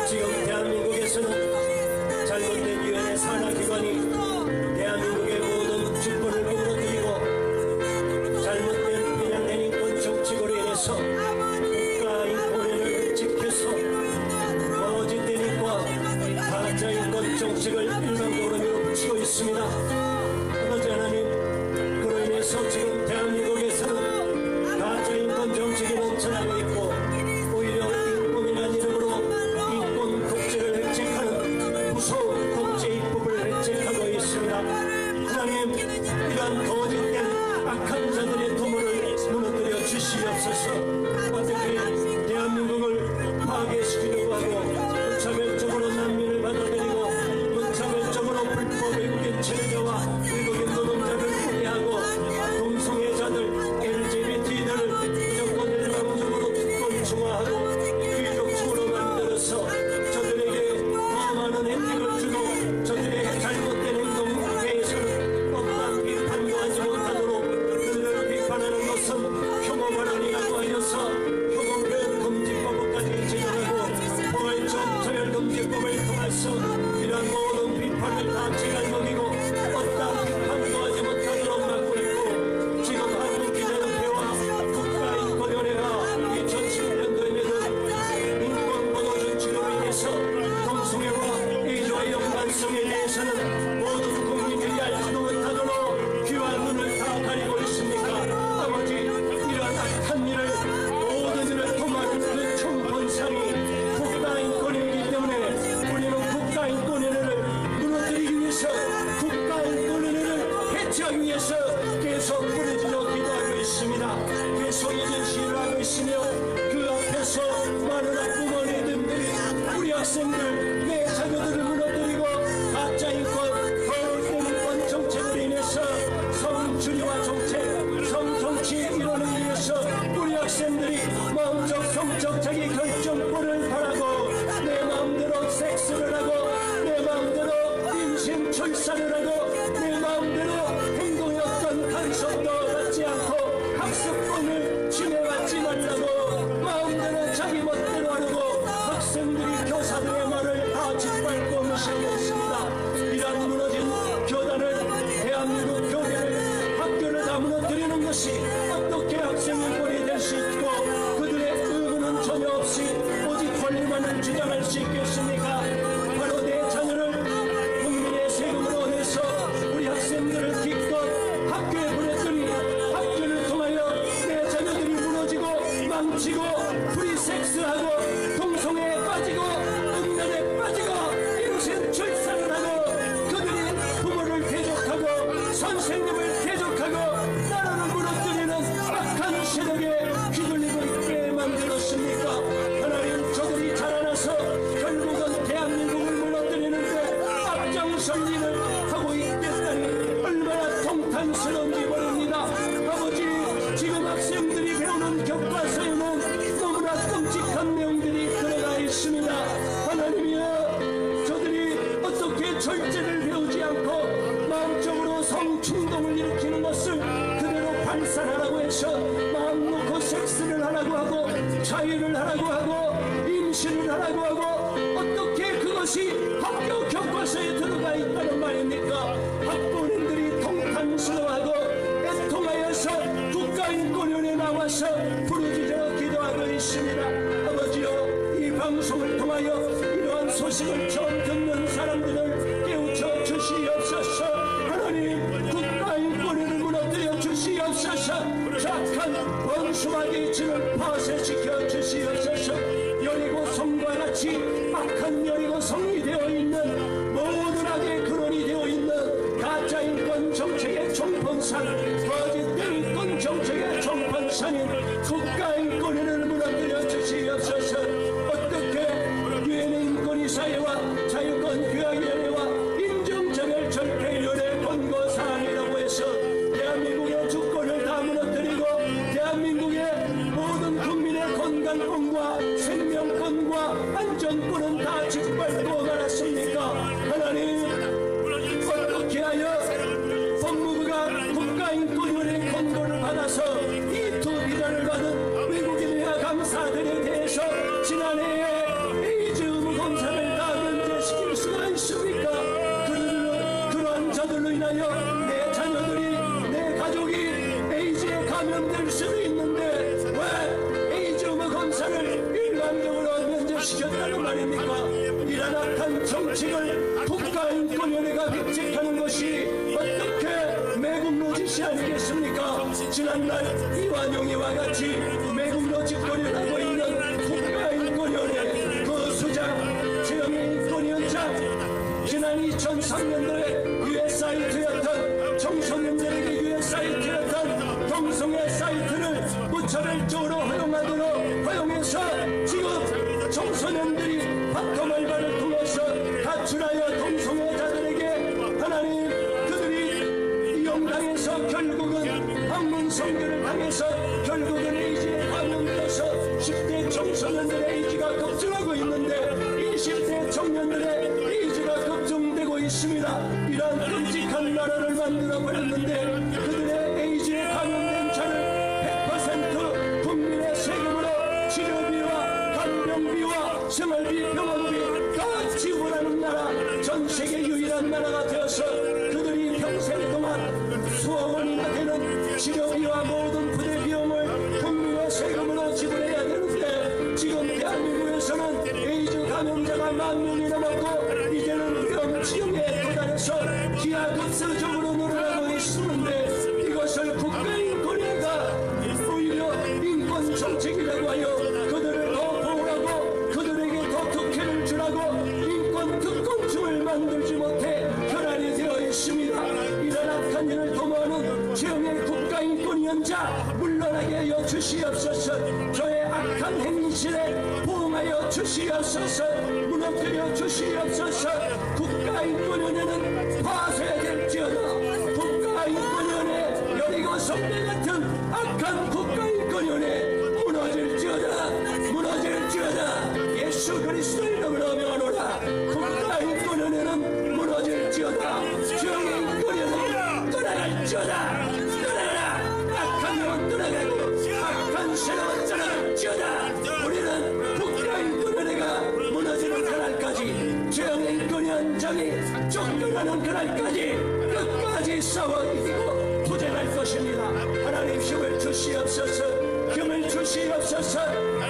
지금 대한민국에서는 잘못된 유엔의 산하기관이 대한민국의 모든 주권을 무너뜨리고 잘못된 편향된 인권 정책으로 인해서 국가 인권을 지켜서 거짓된 인권, 가짜 인권 정책을 일방적으로 밀어붙이고 있습니다. 아버지 하나님, 그로 인해서 지금 대한민국에서는 가짜 인권 정책이 넘쳐나고 있고 오히려 인권이라는 이름으로 인권 독재를 획책하는 무서운 독재 입법을 획책하고 있습니다. 하나님, 이러한 거짓된 악한 자들의 도모를 무너뜨려 주시옵소서. 어떻게 대한민국을 파괴시키려고 하고 무차별적으로 난민을 받아들이고 무차별적으로 불법 외국인 체류자와 외국인 노동자를 포기하고 동성애자들, LGBT들을 무조건 일방적으로 특권층화하고 귀족층으로 만들어서 저들에게 더 많은 혜택을 주고 저들의 잘못된 행동에 대해서는 어떠한 비판도 하지 못하도록 그들을 비판하는 것은 혐오 발언이라고 하여서 혐오표현 금지법까지 제정하고 포괄적 차별금지법을 통해서 이러한 모든 비판을 다 제갈먹이고 어떠한 비판도 하지 못하도록 막고 있고, 지금 한국기자협회와 국가인권위원회가 2010년도에 맺은 인권보도준칙으로 인해서 동성애와 에이즈와 연관성에 대해서는 모든 국민들이 알지도 못하도록 귀와 눈을 다 가리고 있습니까? 아버지, 이러한 악한 일을, 모든 일을 도모하는 그 총본상이 국가인권위이기 때문에 우리는 국가인권위를 무너뜨리기 위해서, 국가인권위를 해체하기 위해서 계속 부르짖어 기도하고 있습니다. 계속 이전 시위를 하고 있으며 그 앞에서 많은 학부모 어린이들이 우리 학생들, 내 자녀들을 무너뜨리고 가짜 인권, 거짓된 인권 정책으로 인해서 성주의와 정책, 성정치 이론을 위해서 우리 학생들이 마음적 성적 자기 결정권을 바라고 내 마음대로 섹스를 하고 내 마음대로 임신 출산을 하고 내 마음대로 행동의 어떤 간섭도 받지 않고 학습권을 침해받지 말라고 마음대로 자기 멋대로 하려고 학생들이 교사들의 말을 다 짓밟고 무시하고 있습니다. 이러한 무너진 교단을, 대한민국 교회를, 학교를 다 무너뜨리는 것이 어떻게 학생인권이 될 수 있고 그들의 의무는 전혀 없이 오직 권리만을 주장할 수 있겠습니까? 바로 내 자녀를 국민의 세금으로 내서 우리 학생들을 기껏 학교에 보냈더니 학교를 통하여 내 자녀들이 무너지고 망치고 이것이 학교 교과서에 들어가 있다는 말입니까? 학부모님들이 통탄스러워하고 애통하여서 국가인권위원회에 나와서 부르짖어 기도하고 있습니다. 아버지여, 이 방송을 통하여 이러한 소식을 처음 듣는 사람들을 깨우쳐 주시옵소서. 하나님, 국가인권위를 무너뜨려 주시옵소서. 착한 원수마귀의 진을 파쇄시켜 주시옵소서. 여리고 성과 같이 악한 여리고 성이 되어 있는, 모든 악의 근원이 되어 있는 가짜인권 정책의 총판산, 거짓된 인권 정책의 총판산인 국가인권위를 무너뜨려 주시옵소서. 어떻게 유엔의 인권이사회와 자유권교양위원회와 인정차별절폐위원회 권고사항이라고 해서 대한민국의 주권을 다 무너뜨리고 대한민국의 모든 국민의 건강권과 생명권과 안전권은 다 짓밟고 말았습니까? 하나님, 어떻게 하여 법무부가 국가인권위원회 권고를 받아서 이투 비자를 받은 외국인회와 강사들에 대해서 지난해에 에이즈 의무 검사를 다 면제시킬 수가 있습니까? 그러한 저들로 인하여 내 자녀들이, 내 가족이 에이즈에 감염될 수도 있는데 왜 에이즈 의무 검사를 일반적으로 면제시켰다는 말입니까? 이런 악한 정책을 국가인권위원회가 획책하는 것이 어떻게 매국노 짓이 아니겠습니까? 지난날 이완용이와 같이 매국노 짓거리를 하고 있는 국가인권위원회 그 수장, 최영애 인권위원장, 지난 2003년도에 유해 사이트였던, 청소년들에게 유해 사이트였던 동성애 사이트를 무차별적으로 허용해서 지금 청소년들이 바텀 알바를 통해서 가출하여 동성애자들에게 하나님, 그들이 이용당해서 결국은 학문 성교를 당해서 결국은 에이즈에 감염돼서 10대 청소년들의 에이즈가 급증하고 있는데 20대 청년들의 에이즈가 급증되고 있습니다. 이러한 끔찍한 나라를 만들어버렸는데 그들의 에이즈에 감염된 자를 100% 국민의 세금으로 치료비와 간병비와 생활비, 병원비 다 지불하는 나라, 전 세계 유일한 나라가 되어서 그들이 평생 동안 수억 원이나 되는 치료비와 모든 부대 비용을 국민의 세금으로 지불해야 되는데 지금 대한민국에서는 에이즈 감염자가 10,000명이 넘었고 이제는 병치용에 도달해서 기하급수적으로 늘어나고 있는데 이것을 국가인권위가 오히려 인권정책이라고 하여 그들을 더 보호하고 그들에게 더 특혜를 주라고 인권 특권층을 만들지 못해 결함이 되어 있습니다. 이런 악한 일을 도모하는 최영애 국가인권위원장 물러나게 하여 주시옵소서. 저의 악한 행실에 보응하여 주시옵소서. 무너뜨려 주시옵소서. 국가인권위원회는 파쇄될지어다. 국가인권위원회, 여리고 성대 같은 악한 국가인권위원회 무너질지어다. 무너질지어다. 예수 그리스도 이름으로 명하노라. 국가인권위원회는 무너질지어다. 주영의 인권위원회는 떠나갈지어다. 떠나가라. 악한 영은 떠나가고 악한 세력은 떠나갈지어다. 우리는 국가인권위원회가 무너지는 그날까지, 주영의 인권위원장이 쫓겨나는 그날까지 끝까지 싸워 이기고 투쟁할 것입니다. 하나님, 힘을 주시옵소서. 힘을 주시옵소서.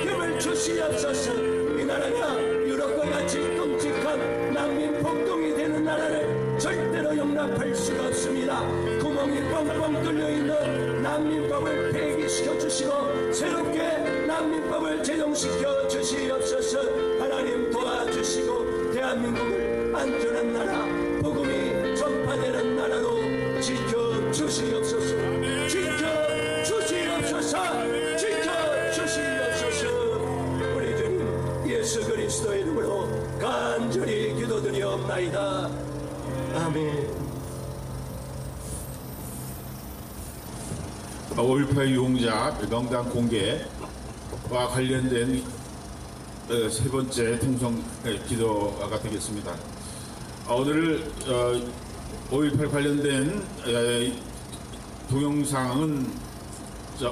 힘을 주시옵소서. 이 나라가 유럽과 같이 끔찍한 난민 폭동이 되는 나라를 절대로 용납할 수가 없습니다. 구멍이 뻥뻥 뚫려있는 난민법을 폐기시켜 주시고 새롭게 난민법을 제정시켜 주시옵소서. 하나님, 도와주시고 대한민국을 안전한 나라, 복음이 전파되는 나라로 지켜주시옵소서. 지켜주시옵소서. 지켜주시옵소서. 우리 주님 예수 그리스도의 이름으로 간절히 기도드리옵나이다. 아멘. 5.18 유공자 명단 공개와 관련된 세 번째 통성 기도가 되겠습니다. 오늘 5.18 관련된 동영상은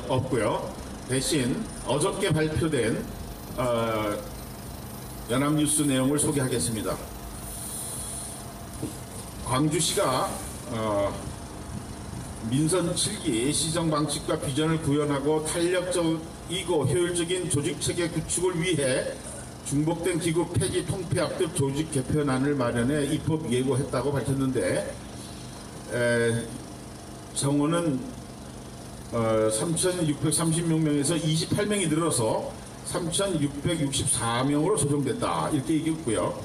없고요. 대신 어저께 발표된 연합뉴스 내용을 소개하겠습니다. 광주시가 민선 7기 시정 방식과 비전을 구현하고 탄력적이고 효율적인 조직체계 구축을 위해 중복된 기구 폐지 통폐합 조직 개편안을 마련해 입법 예고했다고 밝혔는데, 정원은 3,636명에서 28명이 늘어서 3,664명으로 조정됐다, 이렇게 얘기했고요.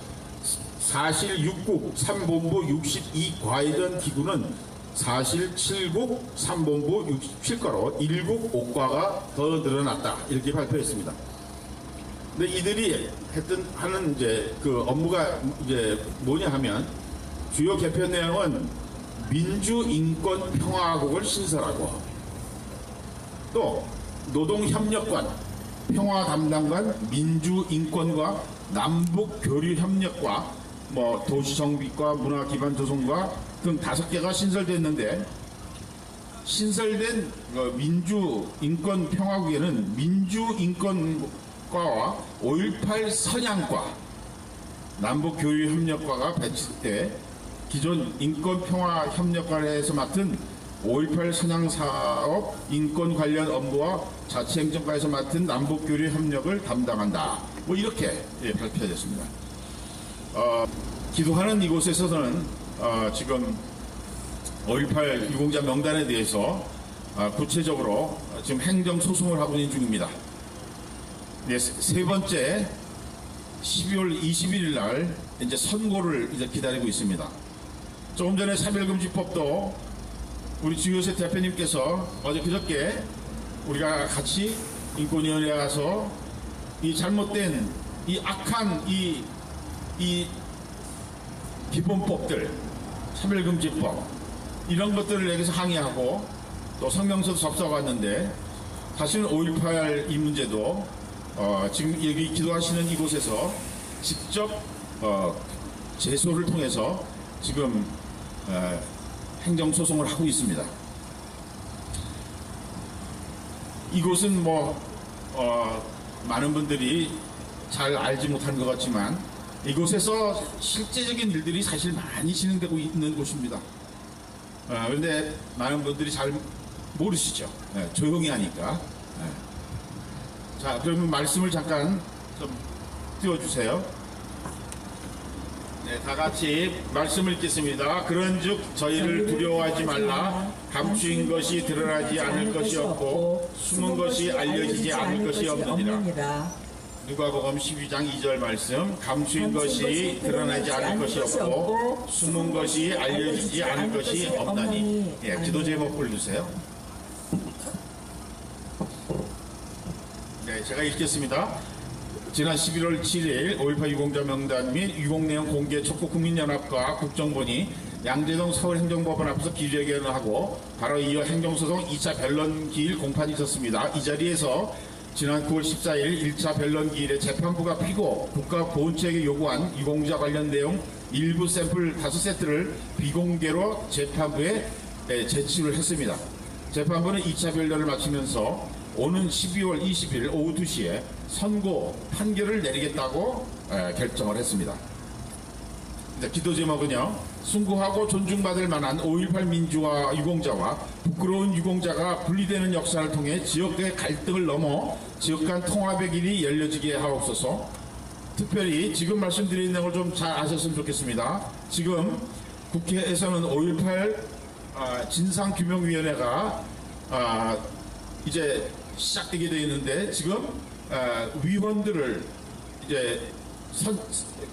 사실 6국 3본부 62과이던 기구는 사실 7국 3본부 67과로 1국 5과가 더 늘어났다, 이렇게 발표했습니다. 근데 이들이 하는 이제 그 업무가 이제 뭐냐 하면, 주요 개편 내용은 민주인권평화국을 신설하고, 또 노동협력관, 평화담당관, 민주인권과 남북교류협력과 도시정비과, 문화기반조성과 등 5개가 신설됐는데, 신설된 민주인권평화국에는 민주인권과와 5.18 선양과, 남북교류협력과가 배치돼 기존 인권평화협력관에서 맡은 5.18 선양사업 인권 관련 업무와 자치행정과에서 맡은 남북교류협력을 담당한다, 이렇게 발표됐습니다. 기도하는 이곳에서는 지금 5.18 유공자 명단에 대해서 구체적으로 지금 행정소송을 하고 있는 중입니다. 네, 세 번째 12월 21일 날 이제 선고를 이제 기다리고 있습니다. 조금 전에 3.1금지법도 우리 주요세 대표님께서 어제 그저께 우리가 같이 인권위원회에 가서 이 잘못된 이 악한 이 기본법들, 3.1금지법 이런 것들을 여기서 항의하고 또 성명서도 접수하고 왔는데, 사실은 5.18 이 문제도 지금 여기 기도하시는 이곳에서 직접 제소를 통해서 지금 행정소송을 하고 있습니다. 이곳은 많은 분들이 잘 알지 못하는 것 같지만 이곳에서 실제적인 일들이 사실 많이 진행되고 있는 곳입니다. 그런데 많은 분들이 잘 모르시죠. 조용히 하니까. 자, 그러면 말씀을 잠깐 좀 띄워주세요. 네, 다 같이 말씀을 읽겠습니다. 그런즉 저희를 두려워하지 말라. 감추인 것이 드러나지 않을 것이 없고 숨은 것이 알려지지 않을 것이 없느니라. 누가복음 12장 2절 말씀. 감추인 것이 드러나지 않을 것이 없고 숨은 것이 알려지지 않을 것이 없나니. 예, 기도 제목 올려주세요. 네, 제가 읽겠습니다. 지난 11월 7일 5.18 유공자 명단 및 유공내용 공개 촉구 국민연합과 국정본이 양재동 서울행정법원 앞에서 기자회견을 하고 바로 이어 행정소송 2차 변론기일 공판이 있었습니다. 이 자리에서 지난 9월 14일 1차 변론기일에 재판부가 피고 국가보훈처에게 요구한 유공자 관련 내용 일부 샘플 5세트를 비공개로 재판부에 제출을 했습니다. 재판부는 2차 변론을 마치면서 오는 12월 20일 오후 2시에 선고 판결을 내리겠다고 결정을 했습니다. 기도 제목은요. 숭고하고 존중받을 만한 5.18 민주화 유공자와 부끄러운 유공자가 분리되는 역사를 통해 지역의 갈등을 넘어 지역 간 통합의 길이 열려지게 하옵소서. 특별히 지금 말씀드린 내용을 좀 잘 아셨으면 좋겠습니다. 지금 국회에서는 5.18 진상규명위원회가 이제 시작되게 되어 있는데, 지금 위원들을 이제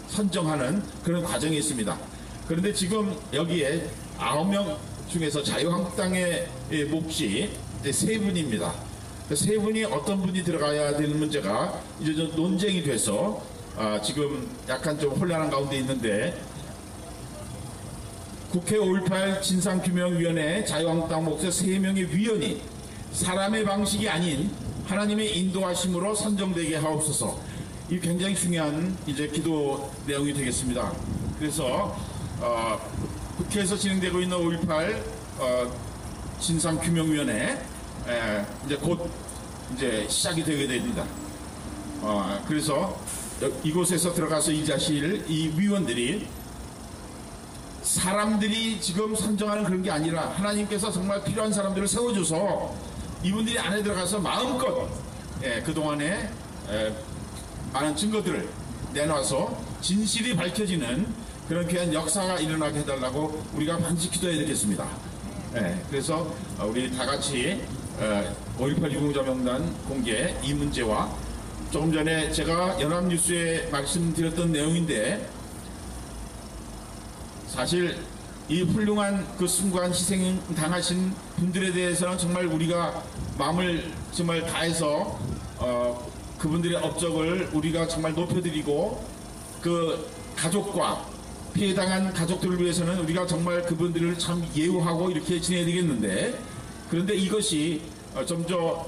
선정하는 그런 과정이 있습니다. 그런데 지금 여기에 9명 중에서 자유한국당의 몫이 이제 3분입니다. 3분이 어떤 분이 들어가야 되는 문제가 이제 좀 논쟁이 돼서 지금 약간 좀 혼란한 가운데 있는데, 국회 5.18 진상규명위원회 자유한국당 몫의 3명의 위원이 사람의 방식이 아닌 하나님의 인도하심으로 선정되게 하옵소서. 이 굉장히 중요한 이제 기도 내용이 되겠습니다. 그래서 국회에서 진행되고 있는 5.18 진상규명위원회 이제 곧 이제 시작이 되게 됩니다. 그래서 이곳에서 들어가서 일하실 이 위원들이 사람들이 지금 선정하는 그런 게 아니라 하나님께서 정말 필요한 사람들을 세워줘서 이분들이 안에 들어가서 마음껏 그동안에 많은 증거들을 내놔서 진실이 밝혀지는 그런 귀한 역사가 일어나게 해달라고 우리가 반드시 기도해야 되겠습니다. 그래서 우리 다 같이 5.18 유공자 명단 공개 이 문제와 조금 전에 제가 연합뉴스에 말씀드렸던 내용인데, 사실 이 훌륭한 그 숭고한 희생 당하신 분들에 대해서는 정말 우리가 마음을 정말 다해서 그분들의 업적을 우리가 정말 높여드리고, 그 가족과 피해당한 가족들을 위해서는 우리가 정말 그분들을 참 예우하고 이렇게 지내야 되겠는데, 그런데 이것이 좀 더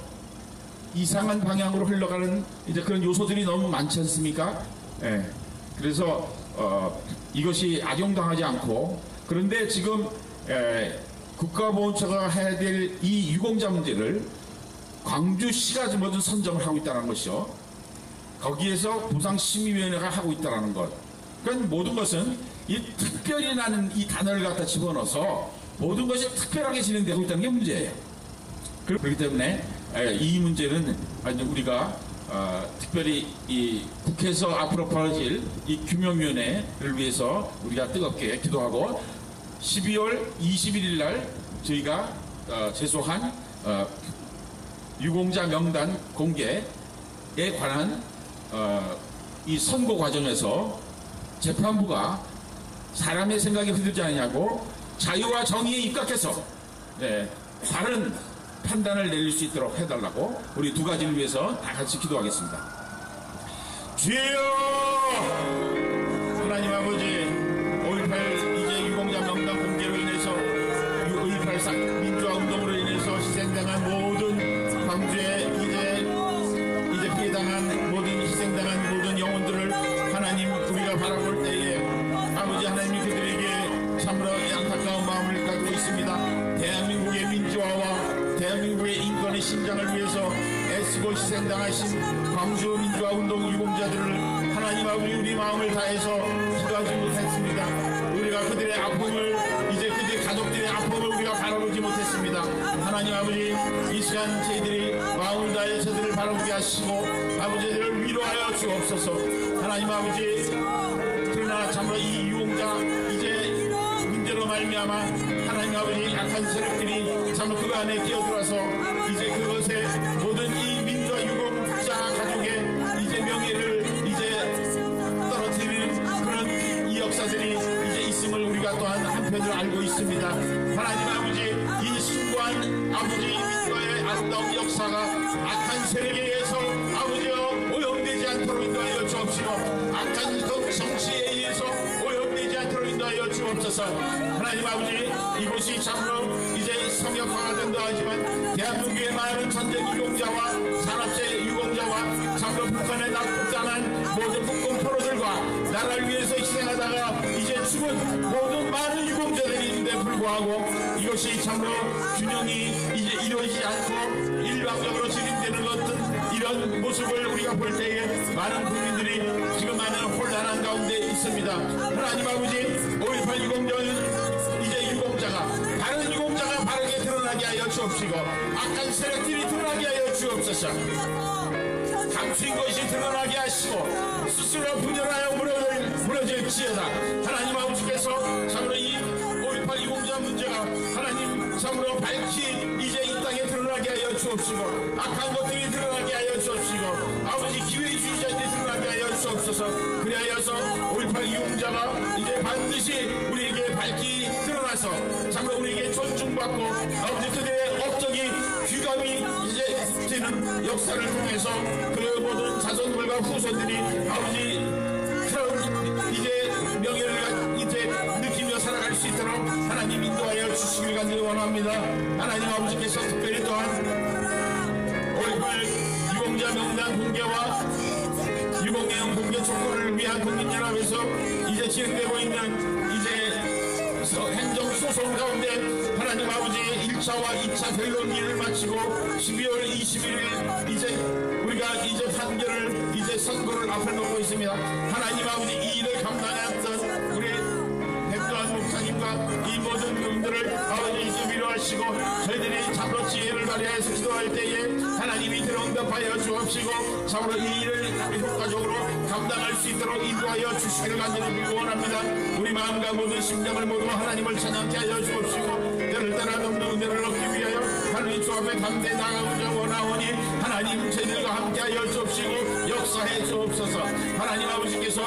이상한 방향으로 흘러가는 이제 그런 요소들이 너무 많지 않습니까? 그래서 이것이 악용당하지 않고, 그런데 지금 국가보훈처가 해야 될 이 유공자 문제를 광주시가 모든 선정을 하고 있다는 것이요. 거기에서 보상심의위원회가 하고 있다는 것. 그러니까 모든 것은 이 특별히라는 이 단어를 갖다 집어넣어서 모든 것이 특별하게 진행되고 있다는 게 문제예요. 그렇기 때문에 이 문제는 우리가 특별히 이 국회에서 앞으로 벌어질 이 규명위원회를 위해서 우리가 뜨겁게 기도하고, 12월 21일 날 저희가 제소한 유공자 명단 공개에 관한 이 선고 과정에서 재판부가 사람의 생각이 흐르지 않냐고 자유와 정의에 입각해서 바른 판단을 내릴 수 있도록 해달라고 우리 두 가지를 위해서 다 같이 기도하겠습니다. 주여, 하나님 아버지, 5.18 이제 유공자 명단 공개로 인해서 5.18 민주화 운동으로 인해서 희생당한 모든 광주에 이제 피해당한 모든 희생당한 모든 영혼들을 하나님 우리가 바라볼 때에 아버지 하나님이 그들에게 참으로 안타까운 마음을 가지고 있습니다. 대한민국의 민주화와 대한민국의 인권의 신장을 위해서 애쓰고 희생당하신 광주 민주화 운동 유공자들을 하나님 아버지 우리 마음을 다해서 기도하지 못했습니다. 우리가 그들의 아픔을, 이제 그들의 가족들의 아픔을 우리가 바라보지 못했습니다. 하나님 아버지, 이 시간 저희들이 마음을 다해 저들을 바라보게 하시고 아버지들을 위로하여 주옵소서. 하나님 아버지, 그러나 참으로 이 유공자 이제 문제로 말미암아 하나님 아버지 약한 세력들이 참으로 그 안에 끼어들어서 이제 그것에 모든 이 민주화 유공자 가족의 이제 명예를 이제 떨어뜨리는 그런 이 역사들이 이제 있음을 우리가 또한 한편으로 알고 있습니다. 하나님 아버지, 이 숭고한 아버지 민주화의 아름다운 역사가 악한 세력에 의해서 아버지여 오염되지 않도록 인도하여 주옵시고, 악한 정치에 의해서 오염되지 않도록 인도하여 주옵소서. 하나님 아버지, 이곳이 참으로 이제 성역화가 된다 하지만 대한민국의 많은 전쟁 유공자와 산업재 유공자와 참으로 북한에 납북당한 모든 북권 포로들과 나라를 위해서 희생하다가 이제 죽은 모든 많은 유공자들이 있는데 불구하고 이것이 참으로 균형이 이제 이루어지지 않고 일방적으로 진행되는 어떤 이런 모습을 우리가 볼 때에 많은 국민들이 지금 많은 혼란한 가운데 있습니다. 하나님 아버지, 5.18 유공자는 이제 유공자가, 다른 유공자가 바르게 드러나게 하여 주옵시고 악한 세력들이 드러나게 하여 주옵소서. 감추인 것이 드러나게 하시고 스스로 분열하여 무너질지어다. 하나님 아버지께서 참으로 이 5.18 유공자 문제가 하나님 참으로 밝히 이제 이 땅에 드러나게 하여 주옵시고 악한 것들이 드러나게 하여 주옵시고 아버지 기회주의자들이 드러나게 하여 주옵소서. 그리하여서 5.18 유공자가 이제 반드시 우리에게 밝히 드러나서 참으로 우리에게 존중받고 아버지 그들의 업적이 귀감이 이제 되는 역사를 통해서 그 모든 자손들과 후손들이 아버지 그런 이제 명예를 이제 느끼며 살아갈 수 있도록 하나님 인도하여 주시길 간절히 원합니다. 하나님 아버지께서 특별히 또한 5.18 유공자 명단 공개와 유공내용 공개 촉구를 위한 국민연합에서 이제 진행되고 있는 이제 행정소송 가운데 하나님 아버지 1차와 2차 변론기를 마치고 12월 21일 이제 우리 우리가 이제 판결을 이제 선고를 앞에 놓고 있습니다. 하나님 아버지 이 일을 감당했던 우리 백도환 목사님과 이 모든 분들을 아버지 이제 위로하시고 저희들이 참으로 지혜를 발휘해서 기도할 때에 하나님이 응답하여 주옵시고 참으로 이 일을 효과적으로 감당할 수 있도록 인도하여 주시기를 간절히 빌고 원합니다. 우리 마음과 모든 심령을 모두 하나님을 찬양케 하여 주옵시고 때를 따라 넘는 은혜를 얻기 위하여 하나님 주 앞에 담대 나가고자 원하오니 하나님 저희들과 함께하여 주옵시고 역사해 주옵소서. 하나님 아버지께서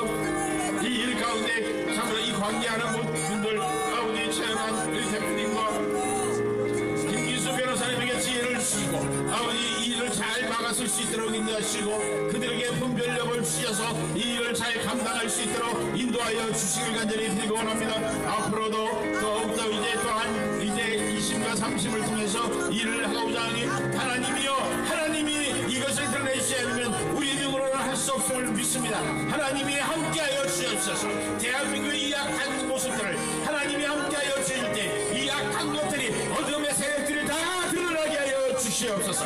이 일 가운데 참으로 이 관계하는 모든 분들 아버지 최연한 우리 대표님과 김기수 변호사님에게 지혜를 주시고 아버지 이 일을 잘 막아설 수 있도록 인도하시고 그들에게 분별력을 주셔서 이 일을 잘 감당할 수 있도록 인도하여 주시길 간절히 빌고 원합니다. 앞으로도 더욱더 이제 또한 이제 20과 30을 통해서 일을 하고자 하니 하나님이여 하나님이 이것을 드러내시지 않으면 우리 능으로는 할 수 없음을 믿습니다. 하나님이 함께하여 주옵소서. 대한민국의 이 약한 모습들을 하나님이 함께하여 주실 때 이 약한 것들이 어둠의 세력들을 다 드러나게 하여 주시옵소서.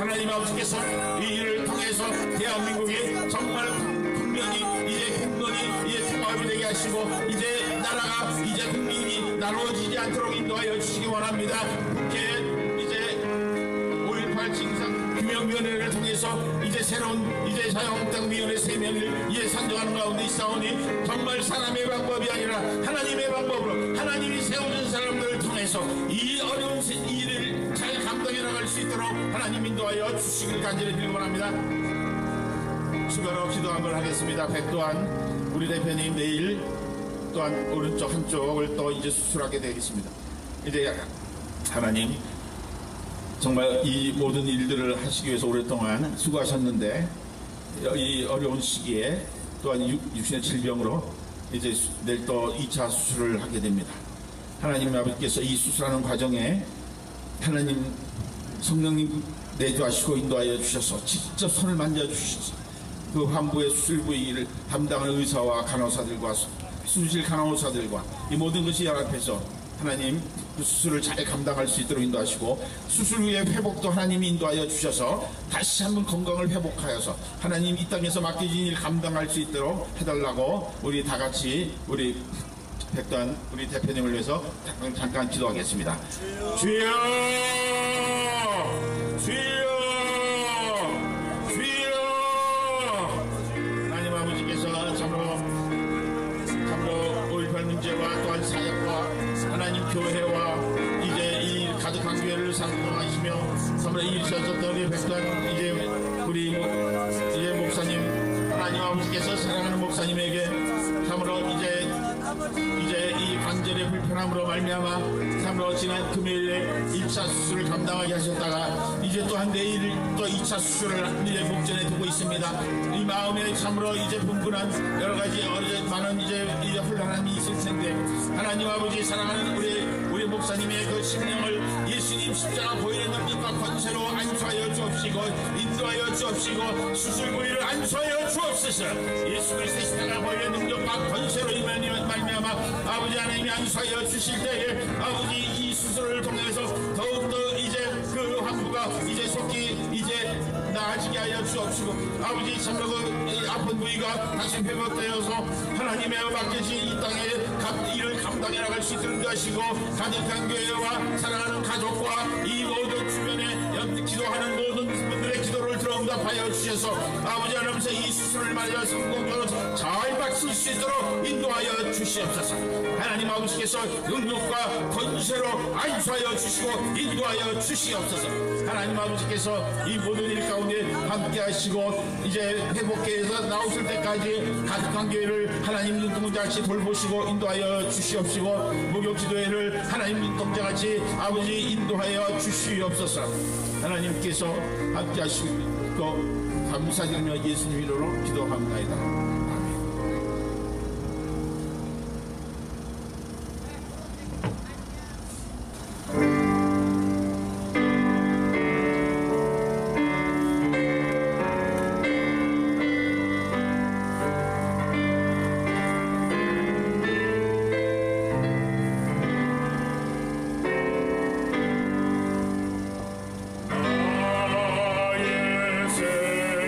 하나님 아버지께서 이 일을 통해서 대한민국이 정말 분명히 이제 국론이 이제 통합이 되게 하시고 이제 나라가 이제 국민이 나누어지지 않도록 인도하여 주시기 원합니다. 국회 이제 5.18 징상 규명위원회를 통해서 이제 새로운 이제 자유한국당위원회 3명을 이제 선정하는 가운데 있사오니 정말 사람의 방법이 아니라 하나님의 방법으로 하나님이 세워준 사람들을 통해서 이 어려운 일을 잘 감당해 나갈 수 있도록 하나님 인도하여 주시길 간절히 빌고 원합니다. 추가로 기도 한번 하겠습니다. 백도환 우리 대표님 내일 또한 오른쪽 한쪽을 또 이제 수술하게 되겠습니다. 이제 하나님 정말 이 모든 일들을 하시기 위해서 오랫동안 수고하셨는데 이 어려운 시기에 또한 육신의 질병으로 이제 내일 또 2차 수술을 하게 됩니다. 하나님 아버지께서 이 수술하는 과정에 하나님 성령님 내주하시고 인도하여 주셔서 직접 손을 만져주시지 그 환부의 수술 부위를 담당하는 의사와 간호사들과 수술 간호사들과 이 모든 것이 연합해서 하나님 그 수술을 잘 감당할 수 있도록 인도하시고 수술 후에 회복도 하나님이 인도하여 주셔서 다시 한번 건강을 회복하여서 하나님 이 땅에서 맡겨진 일 감당할 수 있도록 해달라고 우리 다 같이 우리 백도환 우리 대표님을 위해서 잠깐 기도하겠습니다. 주여 주여 주여 하나님 아버지께서 참으로 5.18 문제와 또한 사역과 하나님 교회와 이제 이 가득한 교회를 상봉하시며 참으로 일하셨던 우리 백도환 이제 우리 이제 목사님 하나님 아버지께서 사랑하는 목사님에게 참으로 이제 이 관절의 불편함으로 말미암아 참으로 지난 금요일에 1차 수술을 감당하게 하셨다가 이제 또한 내일 또 2차 수술을 이제 목전에 두고 있습니다. 이 마음에 참으로 이제 분분한 여러 가지 많은 이제 혼란함이 있을 텐데 하나님 아버지 사랑하는 우리 목사님의 그 심령을 예수님 십자가 보이는 능력과 권세로 안수하여 주옵시고 인도하여 주옵시고 수술 부위를 안수하여 주옵소서. 예수 그리스도의 십자가 보이는 능력과 권세로 말미암아 아버지 하나님이 안수하여 주실 때에 아버지 이 수술을 통해서 더욱더 이제 그 환부가 이제 속히 이제 나아지게 하여 주옵시고 아버지 참으로 그 아픈 부위가 다시 회복되어서 하나님의 맡겨진 이 땅에 일을 감당해 나갈 수 있도록 하시고 가득한 교회와 사랑하는 가족과 이 모든 주변에 기도하는 모든 분들의 기도를 들어 응답하여 주셔서 아버지 하나님께서 이 수술을 말이야 성공적으로 잘 마칠 수 있도록 인도하여 주시옵소서. 하나님 아버지께서 능력과 권세로 안수하여 주시고 인도하여 주시옵소서. 하나님 아버지께서 이 모든 일 가운데 함께 하시고 이제 회복해서 나오실 때까지 가득한 교회를 하나님 눈동자같이 돌보시고 인도하여 주시옵시고 목욕기도회를 하나님 눈동자같이 아버지 인도하여 주시옵소서. 하나님께서 함께 하시고 감사드리며 예수님 이름으로 기도합니다. 나의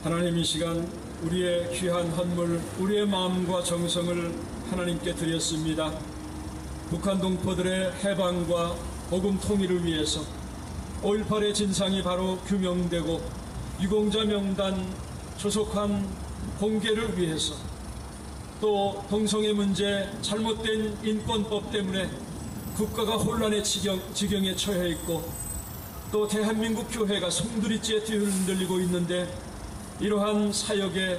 하나님, 이 시간 우리의 귀한 헌물, 우리의 마음과 정성을 하나님께 드렸습니다. 북한 동포들의 해방과 복음 통일을 위해서 5.18의 진상이 바로 규명되고 유공자 명단 조속한 공개를 위해서, 또 동성애 문제, 잘못된 인권법 때문에 국가가 혼란의 지경에 처해 있고, 또 대한민국 교회가 송두리째 뒤흔들리고 있는데, 이러한 사역에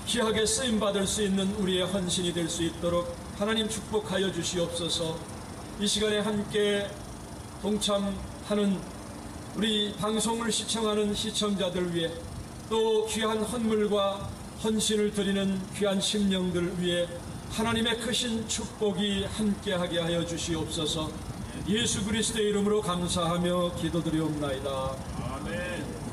귀하게 쓰임받을 수 있는 우리의 헌신이 될 수 있도록 하나님 축복하여 주시옵소서. 이 시간에 함께 동참하는 우리 방송을 시청하는 시청자들 위해, 또 귀한 헌물과 헌신을 드리는 귀한 심령들 위해 하나님의 크신 축복이 함께하게 하여 주시옵소서. 예수 그리스도의 이름으로 감사하며 기도드리옵나이다. 아멘.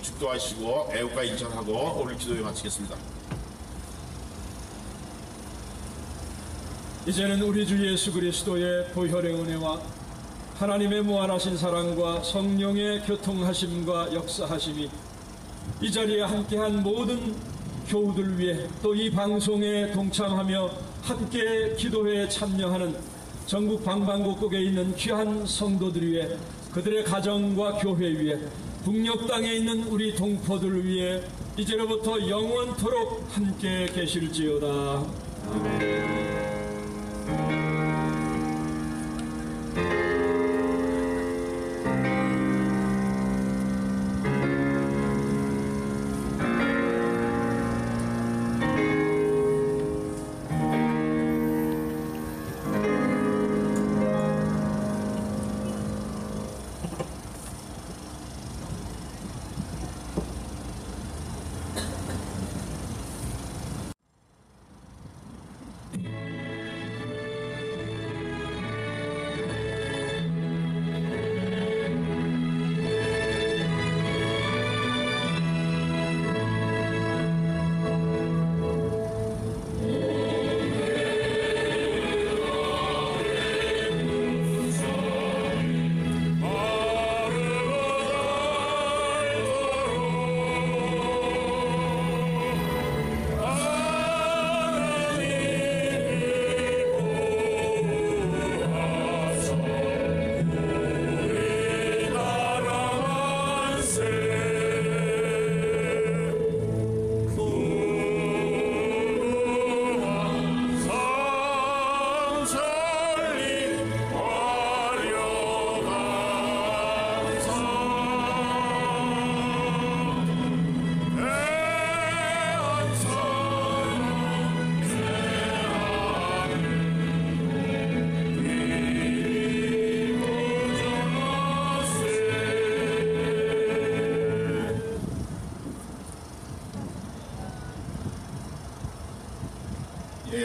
축도하시고 애국가 인천하고 오늘 기도회 마치겠습니다. 이제는 우리 주 예수 그리스도의 보혈의 은혜와 하나님의 무한하신 사랑과 성령의 교통하심과 역사하심이 이 자리에 함께한 모든 교우들 위해, 또 이 방송에 동참하며 함께 기도회에 참여하는 전국 방방곡곡에 있는 귀한 성도들 위해, 그들의 가정과 교회 위해, 북녘 땅에 있는 우리 동포들 위해 이제로부터 영원토록 함께 계실지어다. 아멘.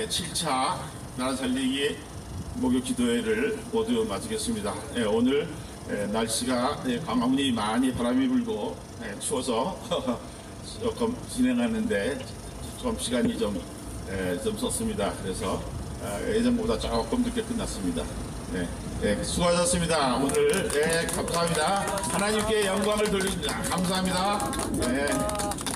7차 나라 살리기 목요 기도회를 모두 마치겠습니다. 오늘 날씨가 광화문이 많이 바람이 불고 추워서 조금 진행하는데 좀 시간이 좀 썼습니다. 그래서 예전보다 조금 늦게 끝났습니다. 수고하셨습니다. 오늘 감사합니다. 하나님께 영광을 돌립니다. 감사합니다.